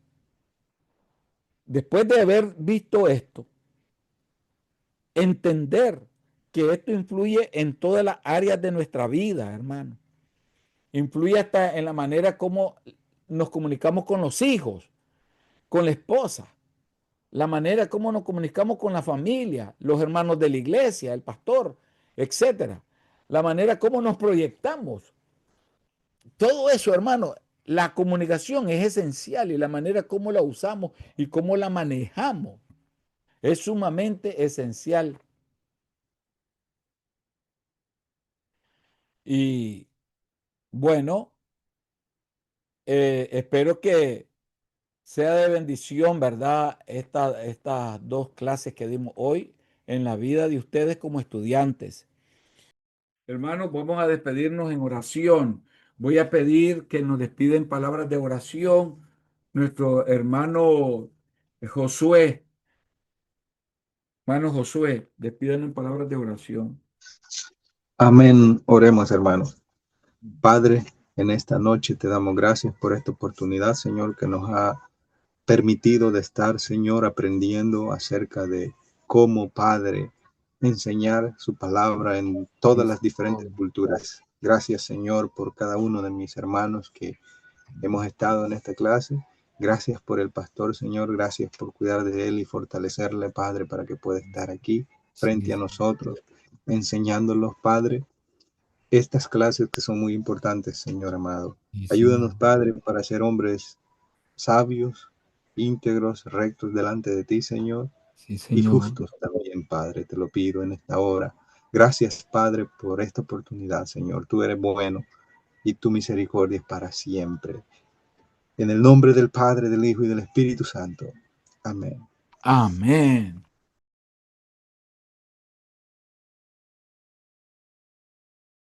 A: Después de haber visto esto, entender que esto influye en todas las áreas de nuestra vida, hermano. Influye hasta en la manera como nos comunicamos con los hijos, con la esposa, la manera como nos comunicamos con la familia, los hermanos de la iglesia, el pastor, etcétera. La manera como nos proyectamos. Todo eso, hermano, la comunicación es esencial y la manera como la usamos y cómo la manejamos es sumamente esencial. Y bueno, espero que sea de bendición, ¿verdad? Estas dos clases que dimos hoy en la vida de ustedes como estudiantes. Hermanos, vamos a despedirnos en oración. Voy a pedir que nos despiden palabras de oración nuestro hermano Josué. Hermano Josué, despídanos en palabras de oración.
B: Amén. Oremos, hermanos. Padre, en esta noche te damos gracias por esta oportunidad, Señor, que nos ha permitido de estar, Señor, aprendiendo acerca de cómo, Padre, enseñar su palabra en
A: Sí,
B: todas las diferentes
A: Señor.
B: culturas. Gracias, Señor, por cada uno de mis hermanos que hemos estado en esta clase. Gracias por el pastor, Señor. Gracias por cuidar de él y fortalecerle, Padre, para que pueda estar aquí frente
A: Sí,
B: a nosotros, enseñándolos, Padre, estas clases que son muy importantes, Señor amado.
A: sí,
B: Ayúdanos,
A: Señor.
B: Padre, para ser hombres sabios, íntegros, rectos delante de ti, Señor,
A: Sí,
B: y
A: Señor.
B: justos también, Padre. Te lo pido en esta hora. Gracias, Padre, por esta oportunidad, Señor. Tú eres bueno y tu misericordia es para siempre. En el nombre del Padre, del Hijo y del Espíritu Santo. Amén.
A: Amén.